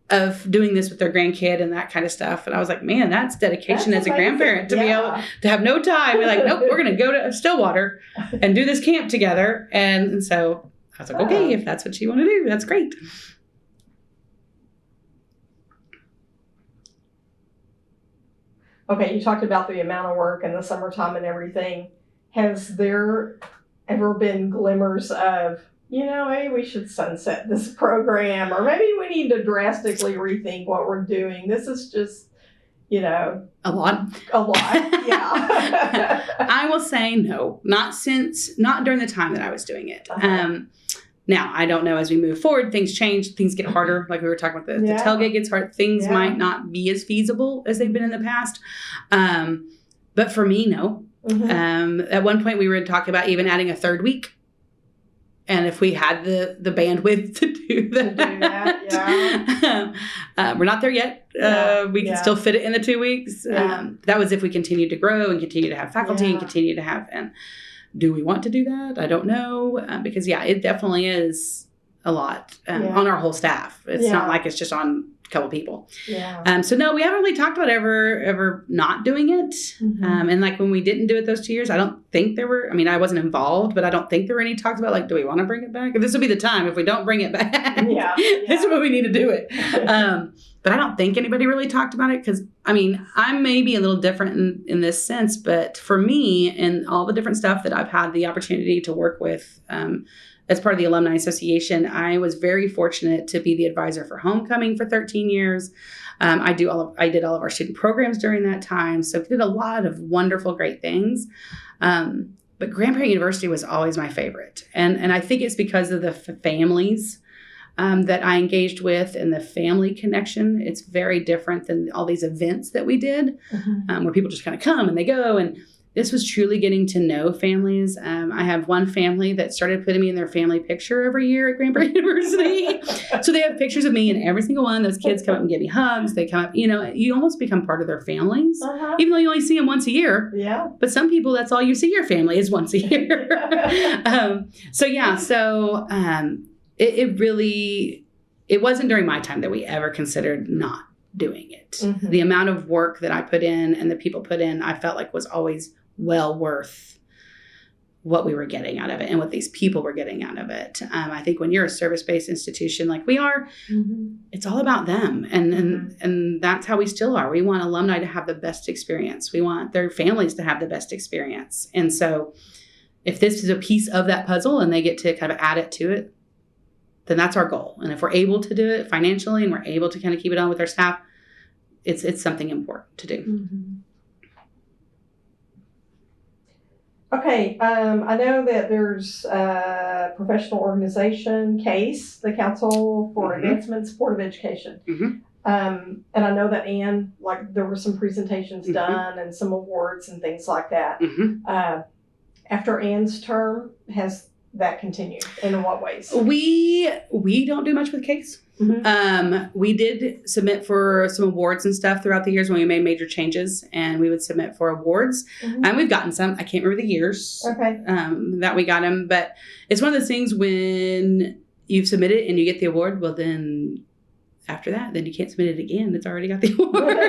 of doing this with their grandkid and that kind of stuff. And I was like, man, that's dedication That's as a grandparent to be able to have no time. We're like, nope, we're going to go to Stillwater and do this camp together. And so I was like, okay, if that's what you want to do, that's great. Okay, you talked about the amount of work and the summertime and everything. Has there ever been glimmers of, maybe we should sunset this program, or maybe we need to drastically rethink what we're doing? This is just, a lot. Yeah. I will say no, not during the time that I was doing it. Uh-huh. Now, I don't know, as we move forward, things change, things get harder. Like we were talking about, the tailgate gets hard. Things might not be as feasible as they've been in the past. But for me, no. Mm-hmm. At one point, we were talking about even adding a third week. And if we had the bandwidth to do that. We're not there yet. We can still fit it in the 2 weeks. That was if we continued to grow and continue to have faculty and continue to have... And do we want to do that? I don't know. Because, it definitely is a lot on our whole staff. It's not like it's just on a couple people. Yeah. So, no, we haven't really talked about ever not doing it. Mm-hmm. And when we didn't do it those 2 years, I don't think there were, I wasn't involved, but I don't think there were any talks about, do we want to bring it back? This will be the time if we don't bring it back. This is when we need to do it. But I don't think anybody really talked about it because, I'm maybe a little different in this sense, but for me and all the different stuff that I've had the opportunity to work with as part of the Alumni Association, I was very fortunate to be the advisor for Homecoming for 13 years. I did all of our student programs during that time, so did a lot of wonderful, great things. But Grandparent University was always my favorite, and I think it's because of the families that I engaged with and the family connection. It's very different than all these events that we did, where people just kind of come and they go. And this was truly getting to know families. I have one family that started putting me in their family picture every year at Grandparent University. So they have pictures of me in every single one. Those kids come up and give me hugs. They come up, you almost become part of their families, even though you only see them once a year. Yeah. But some people, that's all you see your family is once a year. It wasn't during my time that we ever considered not doing it. Mm-hmm. The amount of work that I put in and the people put in, I felt like was always well worth what we were getting out of it and what these people were getting out of it. I think when you're a service-based institution like we are, it's all about them. And that's how we still are. We want alumni to have the best experience. We want their families to have the best experience. And so if this is a piece of that puzzle and they get to kind of add it to it, then that's our goal. And if we're able to do it financially and we're able to kind of keep it on with our staff, it's something important to do. Mm-hmm. Okay, I know that there's a professional organization, CASE, the Council for Advancement and Support of Education. And I know that Ann, like, there were some presentations done and some awards and things like that. After Ann's term, has that continued? And in what ways? We don't do much with case. We did submit for some awards and stuff throughout the years when we made major changes, and we would submit for awards. And we've gotten some. I can't remember the years that we got them, but it's one of those things when you've submitted and you get the award, well, then after that, then you can't submit it again. It's already got the award.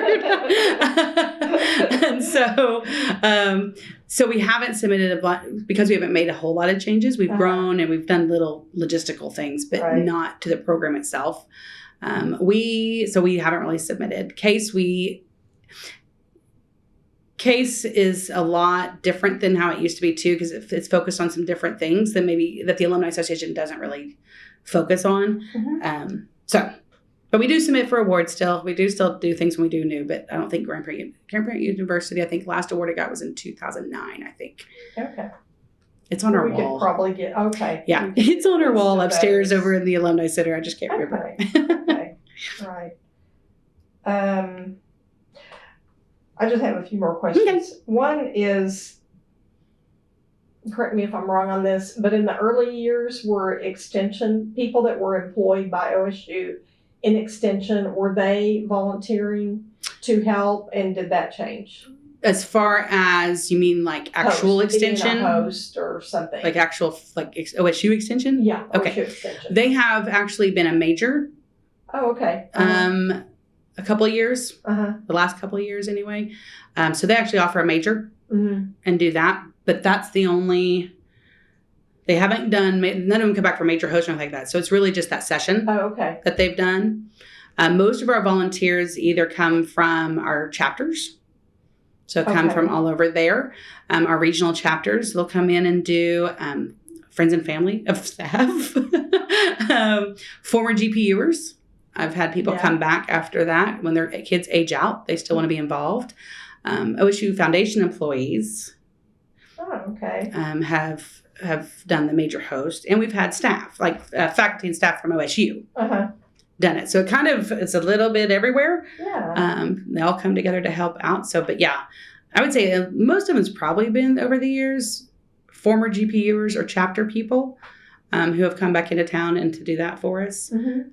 And so we haven't submitted because we haven't made a whole lot of changes. We've grown and we've done little logistical things, but not to the program itself. We haven't really submitted. Case is a lot different than how it used to be too, because it's focused on some different things than maybe that the Alumni Association doesn't really focus on. But we do submit for awards still. We do still do things when we do new, but I don't think Grandparent University, I think last award I got was in 2009, I think. Okay. It's on our wall. We could probably get, Yeah, it's on our wall upstairs over in the Alumni Center. I just can't remember. Okay. Right. I just have a few more questions. Okay. One is, correct me if I'm wrong on this, but in the early years, were extension people that were employed by OSU in extension, were they volunteering to help, and did that change? As far as, you mean like actual extension? Being a host or something. Like actual, like OSU extension? Yeah, okay. OSU extension. They have actually been a major. Oh, okay. A couple of years. The last couple of years anyway. So they actually offer a major and do that. But that's the only... They haven't done, none of them come back for major host or anything like that. So it's really just that session that they've done. Most of our volunteers either come from our chapters. So come from all over there. Our regional chapters, they'll come in and do friends and family of staff. Former GPUers. I've had people come back after that. When their kids age out, they still want to be involved. OSU Foundation employees have done the major host, and we've had staff like faculty and staff from OSU done it. So it kind of, it's a little bit everywhere. They all come together to help out. So, but yeah, I would say most of it's probably been over the years former GPUers or chapter people who have come back into town and to do that for us.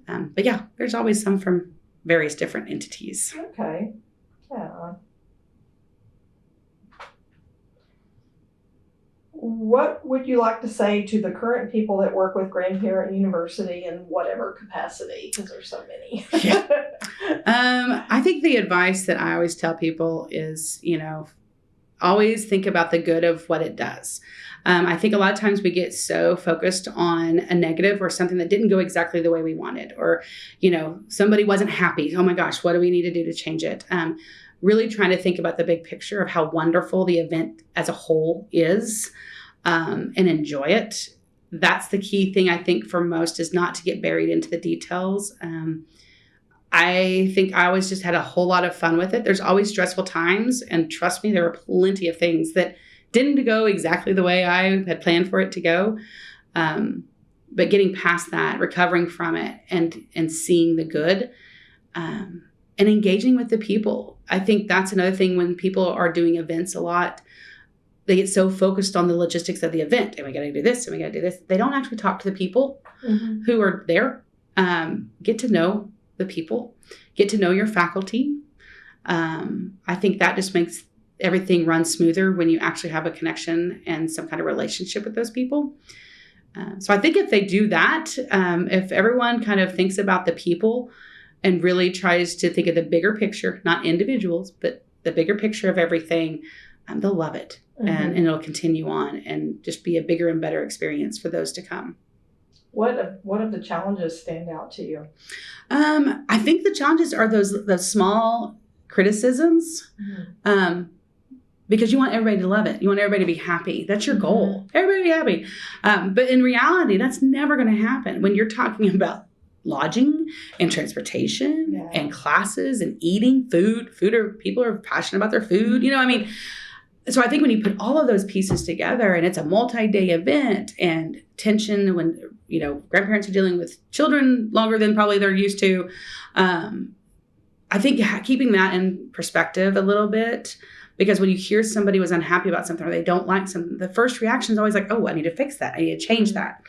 But yeah, there's always some from various different entities. Okay. Yeah. What would you like to say to the current people that work with Grandparent University in whatever capacity? Because there's so many. I think the advice that I always tell people is, always think about the good of what it does. I think a lot of times we get so focused on a negative or something that didn't go exactly the way we wanted, or, somebody wasn't happy. Oh my gosh, what do we need to do to change it? Really trying to think about the big picture of how wonderful the event as a whole is, and enjoy it. That's the key thing, I think, for most, is not to get buried into the details. I think I always just had a whole lot of fun with it. There's always stressful times, and trust me, there were plenty of things that didn't go exactly the way I had planned for it to go. But getting past that, recovering from it, and seeing the good, and engaging with the people. I think that's another thing when people are doing events a lot. They get so focused on the logistics of the event, and we got to do this, and we got to do this. They don't actually talk to the people who are there. Get to know the people, get to know your faculty. I think that just makes everything run smoother when you actually have a connection and some kind of relationship with those people. So I think if they do that, if everyone kind of thinks about the people and really tries to think of the bigger picture, not individuals, but the bigger picture of everything, they'll love it. And it'll continue on and just be a bigger and better experience for those to come. What of the challenges stand out to you? I think the challenges are those small criticisms, because you want everybody to love it. You want everybody to be happy. That's your goal. Everybody to be happy. But in reality, that's never going to happen when you're talking about lodging and transportation and classes and eating food. People are passionate about their food. So I think when you put all of those pieces together, and it's a multi-day event, and tension when, grandparents are dealing with children longer than probably they're used to, I think keeping that in perspective a little bit, because when you hear somebody was unhappy about something or they don't like something, the first reaction is always like, oh, I need to fix that. I need to change that.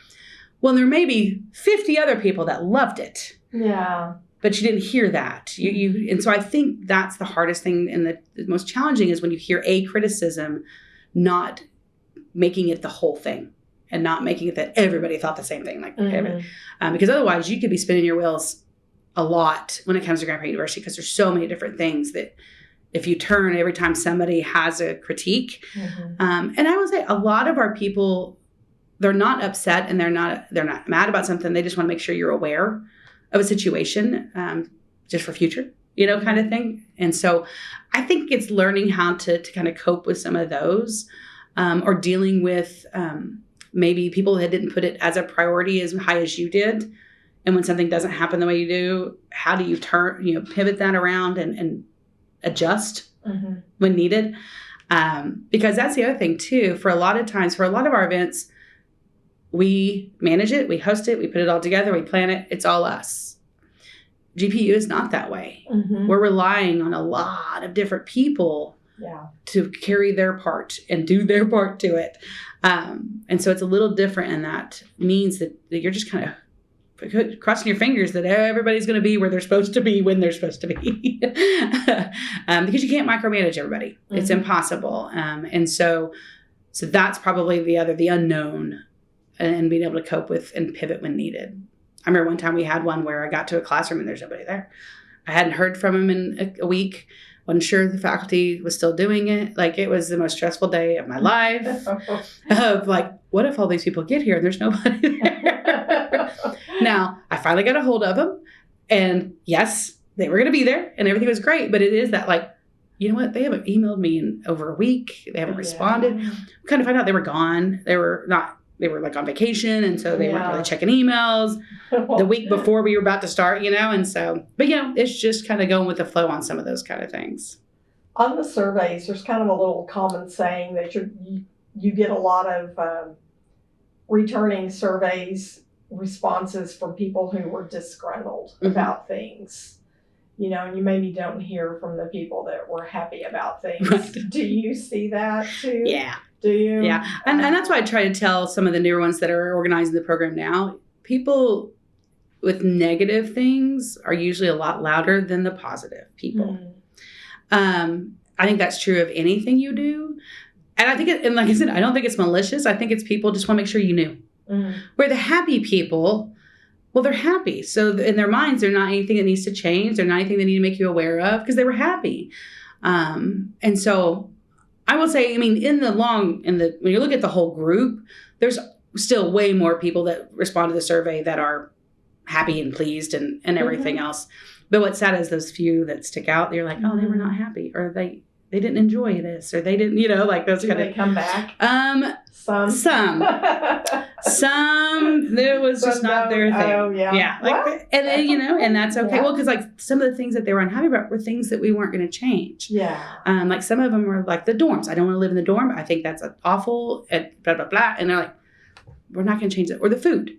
Well, there may be 50 other people that loved it. Yeah. But you didn't hear that. And so I think that's the hardest thing, and the most challenging is when you hear a criticism, not making it the whole thing and not making it that everybody thought the same thing. Because otherwise you could be spinning your wheels a lot when it comes to Grandparent University, because there's so many different things that if you turn every time somebody has a critique. And I will say a lot of our people, they're not upset and they're not mad about something. They just want to make sure you're aware of a situation, just for future, kind of thing. And so I think it's learning how to kind of cope with some of those, or dealing with maybe people that didn't put it as a priority as high as you did. And when something doesn't happen the way you do, how do you pivot that around and adjust when needed? Because that's the other thing too, for a lot of times, for a lot of our events, we manage it, we host it, we put it all together, we plan it, it's all us. GPU is not that way. We're relying on a lot of different people to carry their part and do their part to it. And so it's a little different, and that means that you're just kind of crossing your fingers that everybody's going to be where they're supposed to be when they're supposed to be. Because you can't micromanage everybody. It's impossible. And so that's probably the unknown, and being able to cope with and pivot when needed. I remember one time we had one where I got to a classroom and there's nobody there. I hadn't heard from him in a week. Wasn't sure the faculty was still doing it. Like, it was the most stressful day of my life. Of like, what if all these people get here and there's nobody there? Now, I finally got a hold of them, and yes, they were going to be there and everything was great. But it is that, like, you know what? They haven't emailed me in over a week. They haven't responded. We kind of find out they were gone. They were like on vacation. And so they weren't really checking emails the week before we were about to start, and so, but it's just kind of going with the flow on some of those kind of things. On the surveys, there's kind of a little common saying that you get a lot of returning surveys responses from people who were disgruntled about things, and you maybe don't hear from the people that were happy about things. Right. Do you see that too? Yeah. Do you? Yeah. And that's why I try to tell some of the newer ones that are organizing the program now, people with negative things are usually a lot louder than the positive people. I think that's true of anything you do. And I think, and like I said, I don't think it's malicious. I think it's people just want to make sure you knew. Where the happy people, well, they're happy. So in their minds, they're not anything that needs to change. They're not anything they need to make you aware of, because they were happy. And so I will say, I mean, when you look at the whole group, there's still way more people that respond to the survey that are happy and pleased and everything else. But what's sad is those few that stick out. They're like, oh, they were not happy, or they didn't enjoy this, or they didn't, like those kind of. Do they come back? Some. There was just not their thing. Oh, yeah. Like, and then, and that's okay. Well, because like some of the things that they were unhappy about were things that we weren't going to change. Yeah. Like some of them were like the dorms. I don't want to live in the dorm. I think that's awful, and blah, blah, blah. And they're like, we're not going to change it. Or the food.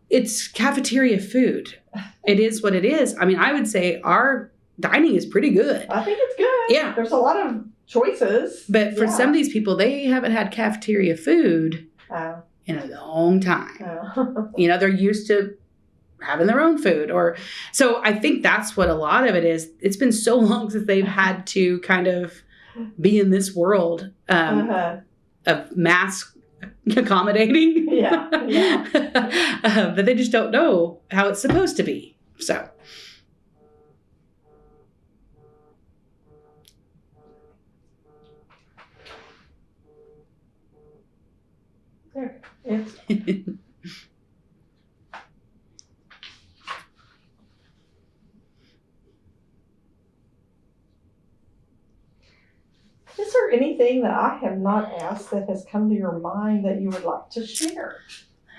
It's cafeteria food. It is what it is. I mean, I would say our dining is pretty good. I think it's good. Yeah. There's a lot of choices. But for some of these people, they haven't had cafeteria food in a long time. They're used to having their own food. So I think that's what a lot of it is. It's been so long since they've had to kind of be in this world of mass accommodating. That they just don't know how it's supposed to be. So. There. Yes. Is there anything that I have not asked that has come to your mind that you would like to share?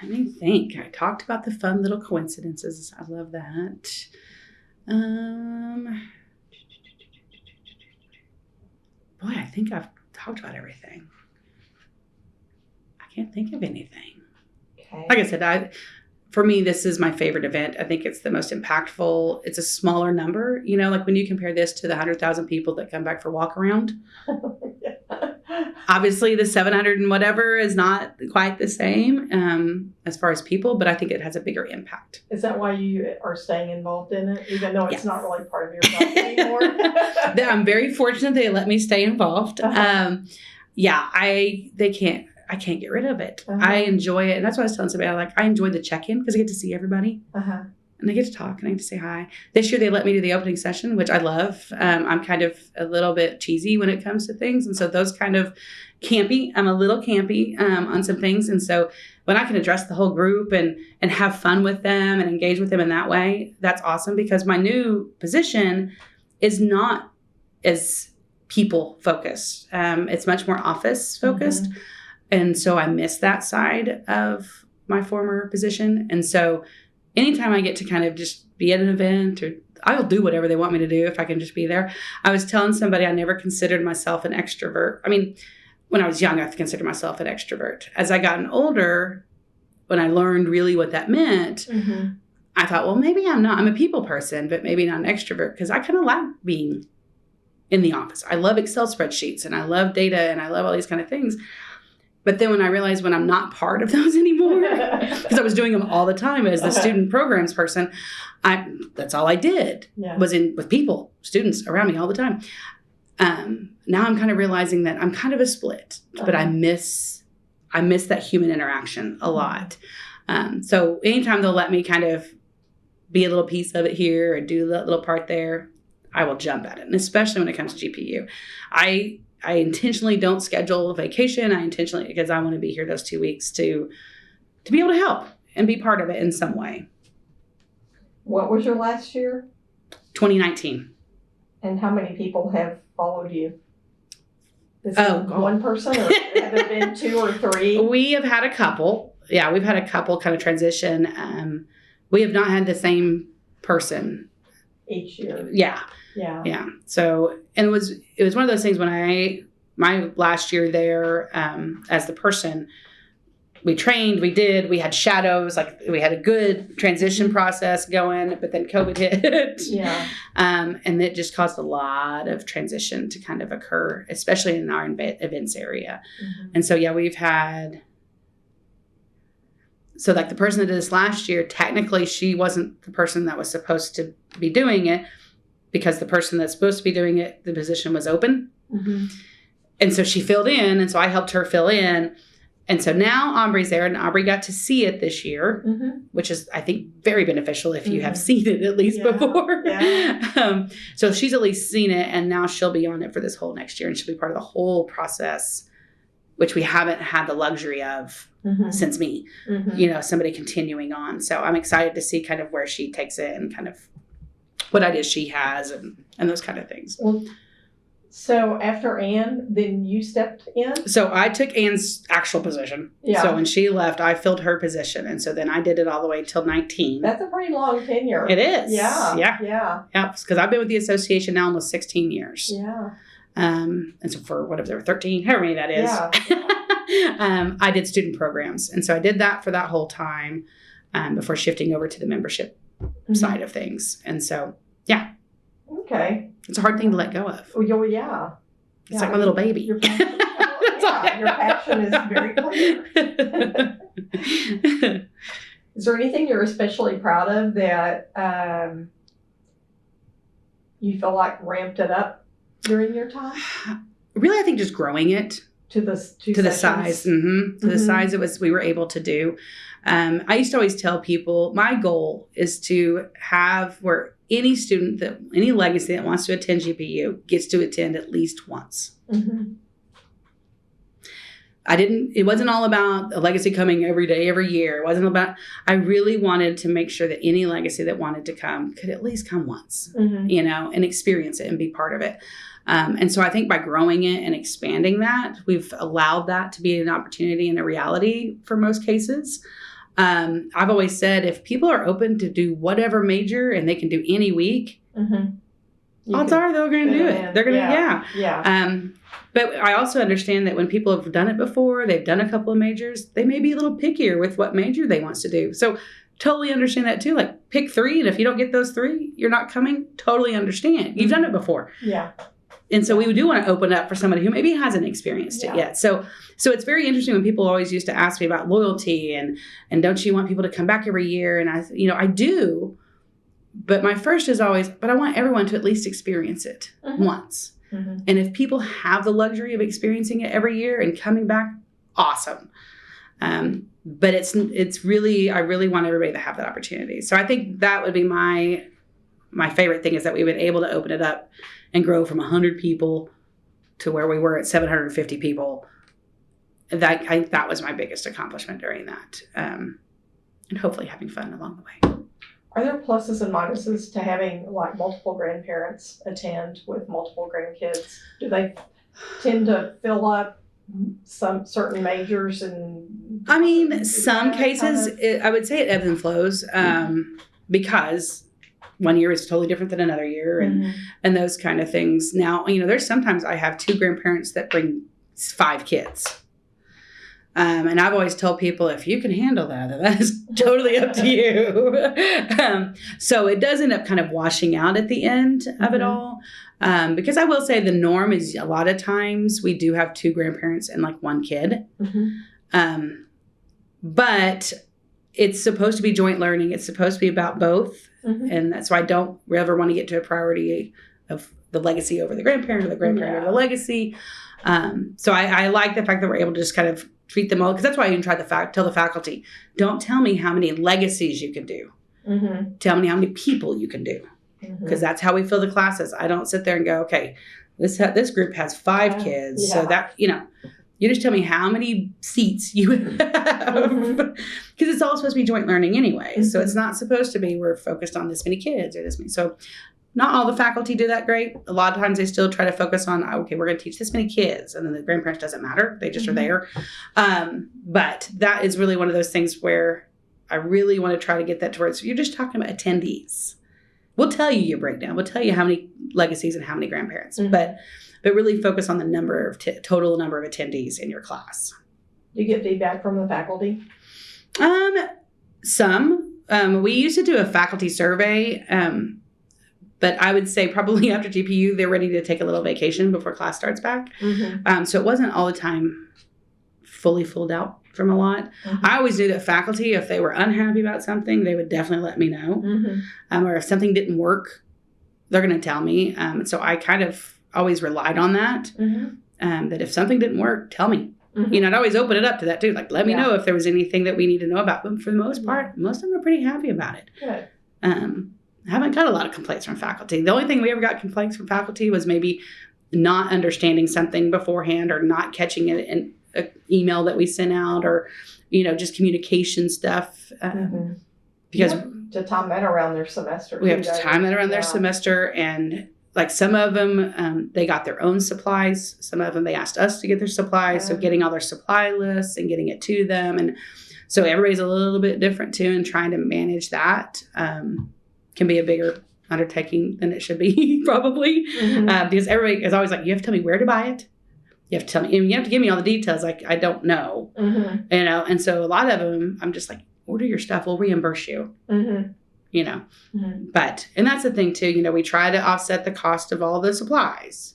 Let me think. I talked about the fun little coincidences. I love that. Boy, I think I've talked about everything. I can't think of anything. Okay. Like I said, for me, this is my favorite event. I think it's the most impactful. It's a smaller number, like when you compare this to the 100,000 people that come back for walk around. Obviously, the 700 and whatever is not quite the same as far as people, but I think it has a bigger impact. Is that why you are staying involved in it, even though it's Yes. not really part of your job anymore? I'm very fortunate they let me stay involved. I can't get rid of it. I enjoy it. And that's what I was telling somebody. I enjoy the check-in because I get to see everybody. And I get to talk and I get to say hi. This year they let me do the opening session, which I love. I'm kind of a little bit cheesy when it comes to things. And so those kind of campy, I'm a little campy on some things. And so when I can address the whole group and have fun with them and engage with them in that way, that's awesome because my new position is not as people focused. It's much more office focused. And so I miss that side of my former position. And so anytime I get to kind of just be at an event, or I'll do whatever they want me to do if I can just be there. I was telling somebody I never considered myself an extrovert. I mean, when I was young, I considered myself an extrovert. As I gotten older, when I learned really what that meant, I thought, well, maybe I'm not. I'm a people person, but maybe not an extrovert because I kind of like being in the office. I love Excel spreadsheets and I love data and I love all these kind of things. But then when I realized when I'm not part of those anymore, because I was doing them all the time as the student programs person, that's all I did was with people, students around me all the time. Now I'm kind of realizing that I'm kind of a split, but I miss that human interaction a lot. So anytime they'll let me kind of be a little piece of it here or do that little part there, I will jump at it. And especially when it comes to GPU, I intentionally don't schedule a vacation. Because I want to be here those 2 weeks to be able to help and be part of it in some way. What was your last year? 2019. And how many people have followed you? Is it one person or have there been 2 or 3? We have had a couple. Yeah, we've had a couple kind of transition. We have not had the same person each year. Yeah. So, and it was one of those things when my last year there, as the person, we trained, we had shadows, we had a good transition process going, but then COVID hit. And it just caused a lot of transition to kind of occur, especially in our events area. And so, we've had, so the person that did this last year, technically she wasn't the person that was supposed to be doing it, because the person that's supposed to be doing it, the position was open. And so she filled in, and so I helped her fill in. And so now Aubrey's there, and Aubrey got to see it this year, which is, I think, very beneficial if you have seen it at least before. So she's at least seen it, and now she'll be on it for this whole next year, and she'll be part of the whole process, which we haven't had the luxury of since me, somebody continuing on. So I'm excited to see kind of where she takes it and kind of what ideas she has and those kind of things. Well, so after Anne, then you stepped in? So I took Anne's actual position. So when she left, I filled her position. And so then I did it all the way till 19. That's a pretty long tenure. It is. Yeah. Because I've been with the association now almost 16 years. And so for whatever, 13, however many that is. I did student programs. And so I did that for that whole time before shifting over to the membership side of things. And so, Okay. It's a hard thing to let go of. Oh, yeah. It's like my little baby. Your passion is very clear. Is there anything you're especially proud of that you feel like ramped it up during your time? Really, I think just growing it. To the size. To the size we were able to do. I used to always tell people my goal is to have where any student any legacy that wants to attend GPU gets to attend at least once. It wasn't all about a legacy coming every day, every year. It wasn't about, I really wanted to make sure that any legacy that wanted to come could at least come once, and experience it and be part of it. And so I think by growing it and expanding that, we've allowed that to be an opportunity and a reality for most cases. I've always said, if people are open to do whatever major and they can do any week, odds are they're going to do it. They're going to, but I also understand that when people have done it before, they've done a couple of majors, they may be a little pickier with what major they want to do. So totally understand that too. Like, pick 3, and if you don't get those 3, you're not coming. Totally understand. You've done it before. Yeah. And so we do want to open up for somebody who maybe hasn't experienced it yet. So it's very interesting when people always used to ask me about loyalty and don't you want people to come back every year? And I do, but my first is always, but I want everyone to at least experience it once. And if people have the luxury of experiencing it every year and coming back, awesome. But it's really, I really want everybody to have that opportunity. So I think that would be my favorite thing, is that we've been able to open it up and grow from 100 people to where we were at 750 people. I think that was my biggest accomplishment during that. And hopefully having fun along the way. Are there pluses and minuses to having like multiple grandparents attend with multiple grandkids? Do they tend to fill up some certain majors? And I mean, some cases, I would say it ebbs and flows, because one year is totally different than another year, and those kind of things. Now, there's sometimes I have 2 grandparents that bring 5 kids. And I've always told people, if you can handle that, then that is totally up to you. So it does end up kind of washing out at the end of it all. Because I will say the norm is a lot of times we do have 2 grandparents and like 1 kid. But it's supposed to be joint learning. It's supposed to be about both. And that's why I don't ever want to get to a priority of the legacy over the grandparent or the grandparent over the legacy. So I like the fact that we're able to just kind of treat them all, because that's why I even try to tell the faculty, don't tell me how many legacies you can do. Tell me how many people you can do, because that's how we fill the classes. I don't sit there and go, okay, this group has 5 kids, so that, you just tell me how many seats you have, because it's all supposed to be joint learning anyway. So it's not supposed to be we're focused on this many kids or this many. So not all the faculty do that great. A lot of times they still try to focus on, okay, we're going to teach this many kids, and then the grandparents doesn't matter. They just are there. But that is really one of those things where I really want to try to get that towards, you're just talking about attendees. We'll tell you your breakdown. We'll tell you how many legacies and how many grandparents, but really focus on the number of total number of attendees in your class. Do you get feedback from the faculty? Some. We used to do a faculty survey, but I would say probably after GPU, they're ready to take a little vacation before class starts back. So it wasn't all the time fully filled out from a lot. I always knew that faculty, if they were unhappy about something, they would definitely let me know. Or if something didn't work, they're going to tell me. So I kind of always relied on that, that if something didn't work, tell me. I'd always open it up to that too. Like, let me know if there was anything that we need to know about. But for the most part, most of them are pretty happy about it. Good. I haven't got a lot of complaints from faculty. The only thing we ever got complaints from faculty was maybe not understanding something beforehand, or not catching it in an email that we sent out, or, just communication stuff. Because to time that around their semester. We have to time that around their semester. And like some of them, they got their own supplies. Some of them, they asked us to get their supplies. So getting all their supply lists and getting it to them. And so everybody's a little bit different too, and trying to manage that can be a bigger undertaking than it should be probably. Because everybody is always like, you have to tell me where to buy it. You have to tell me, and you have to give me all the details. Like, I don't know, and so a lot of them, I'm just like, order your stuff. We'll reimburse you, but, and that's the thing too, we try to offset the cost of all the supplies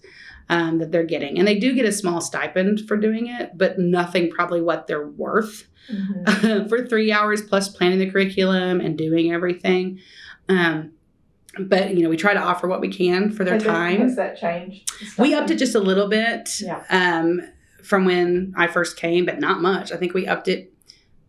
that they're getting. And they do get a small stipend for doing it, but nothing probably what they're worth for 3 hours plus planning the curriculum and doing everything. But, we try to offer what we can for their time. Has that changed? We upped it just a little bit from when I first came, but not much. I think we upped it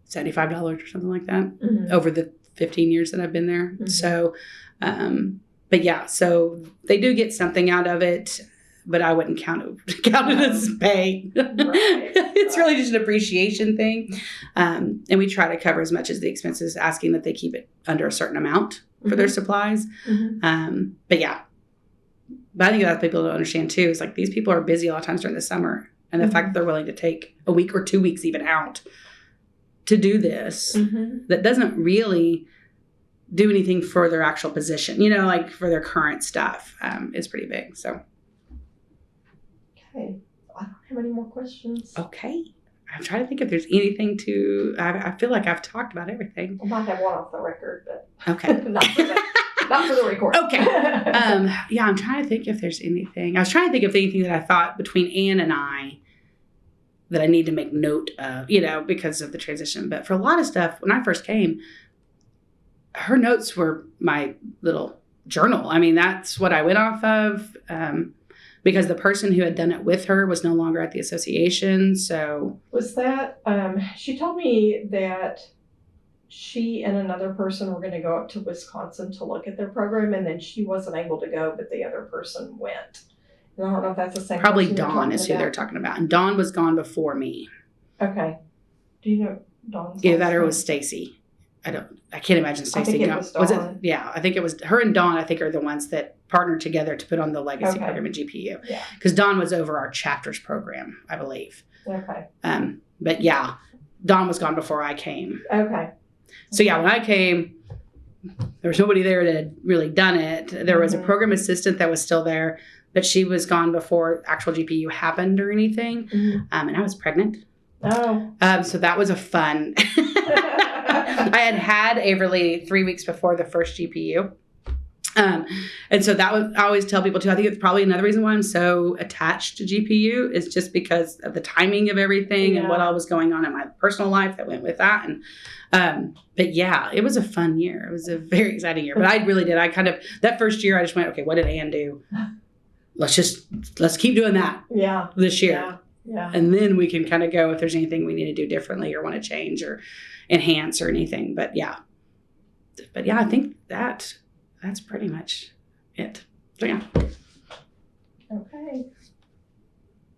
$75 or something like that over the 15 years that I've been there. So, but yeah, so they do get something out of it, but I wouldn't count it as pay. It's really just an appreciation thing. And we try to cover as much as the expenses, asking that they keep it under a certain amount for their supplies. But yeah, but I think that people don't understand too, is like, these people are busy a lot of times during the summer, and the fact that they're willing to take a week or 2 weeks even out to do this, that doesn't really do anything for their actual position, like for their current stuff, is pretty big. So. Okay. I don't have any more questions. Okay. I'm trying to think if there's anything I feel like I've talked about everything. I might have one off the record, but Okay. not for the record. Okay. Yeah, I'm trying to think if there's anything. I was trying to think of anything that I thought between Ann and I that I need to make note of, because of the transition. But for a lot of stuff, when I first came, her notes were my little journal. I mean, that's what I went off of, because the person who had done it with her was no longer at the association. So was that, she told me that she and another person were going to go up to Wisconsin to look at their program, and then she wasn't able to go, but the other person went. And I don't know if that's the same. Probably person you're Dawn is who talking they're talking about. And Dawn was gone before me. Okay. Do you know Dawn's Either last that or it name? was Stacy. I can't imagine I Stacy. think it No. was Was it? Dawn. Yeah, I think it was her and Dawn. I think are the ones that partnered together to put on the legacy Okay. program at GPU. Yeah. Because Dawn was over our chapters program, I believe. Okay. But yeah, Dawn was gone before I came. Okay. So yeah, when I came, there was nobody there that had really done it. There was a program assistant that was still there, but she was gone before actual GPU happened or anything. Mm-hmm. And I was pregnant. Oh. So that was a fun. I had Averly 3 weeks before the first GPU. And so that was, I always tell people too, I think it's probably another reason why I'm so attached to GPU is just because of the timing of everything and what all was going on in my personal life that went with that. And, but yeah, it was a fun year. It was a very exciting year, but I really did. That first year I just went, okay, what did Ann do? Let's keep doing that this year. Yeah. And then we can kind of go if there's anything we need to do differently or want to change or enhance or anything. But yeah, I think that's pretty much it. So yeah. Okay.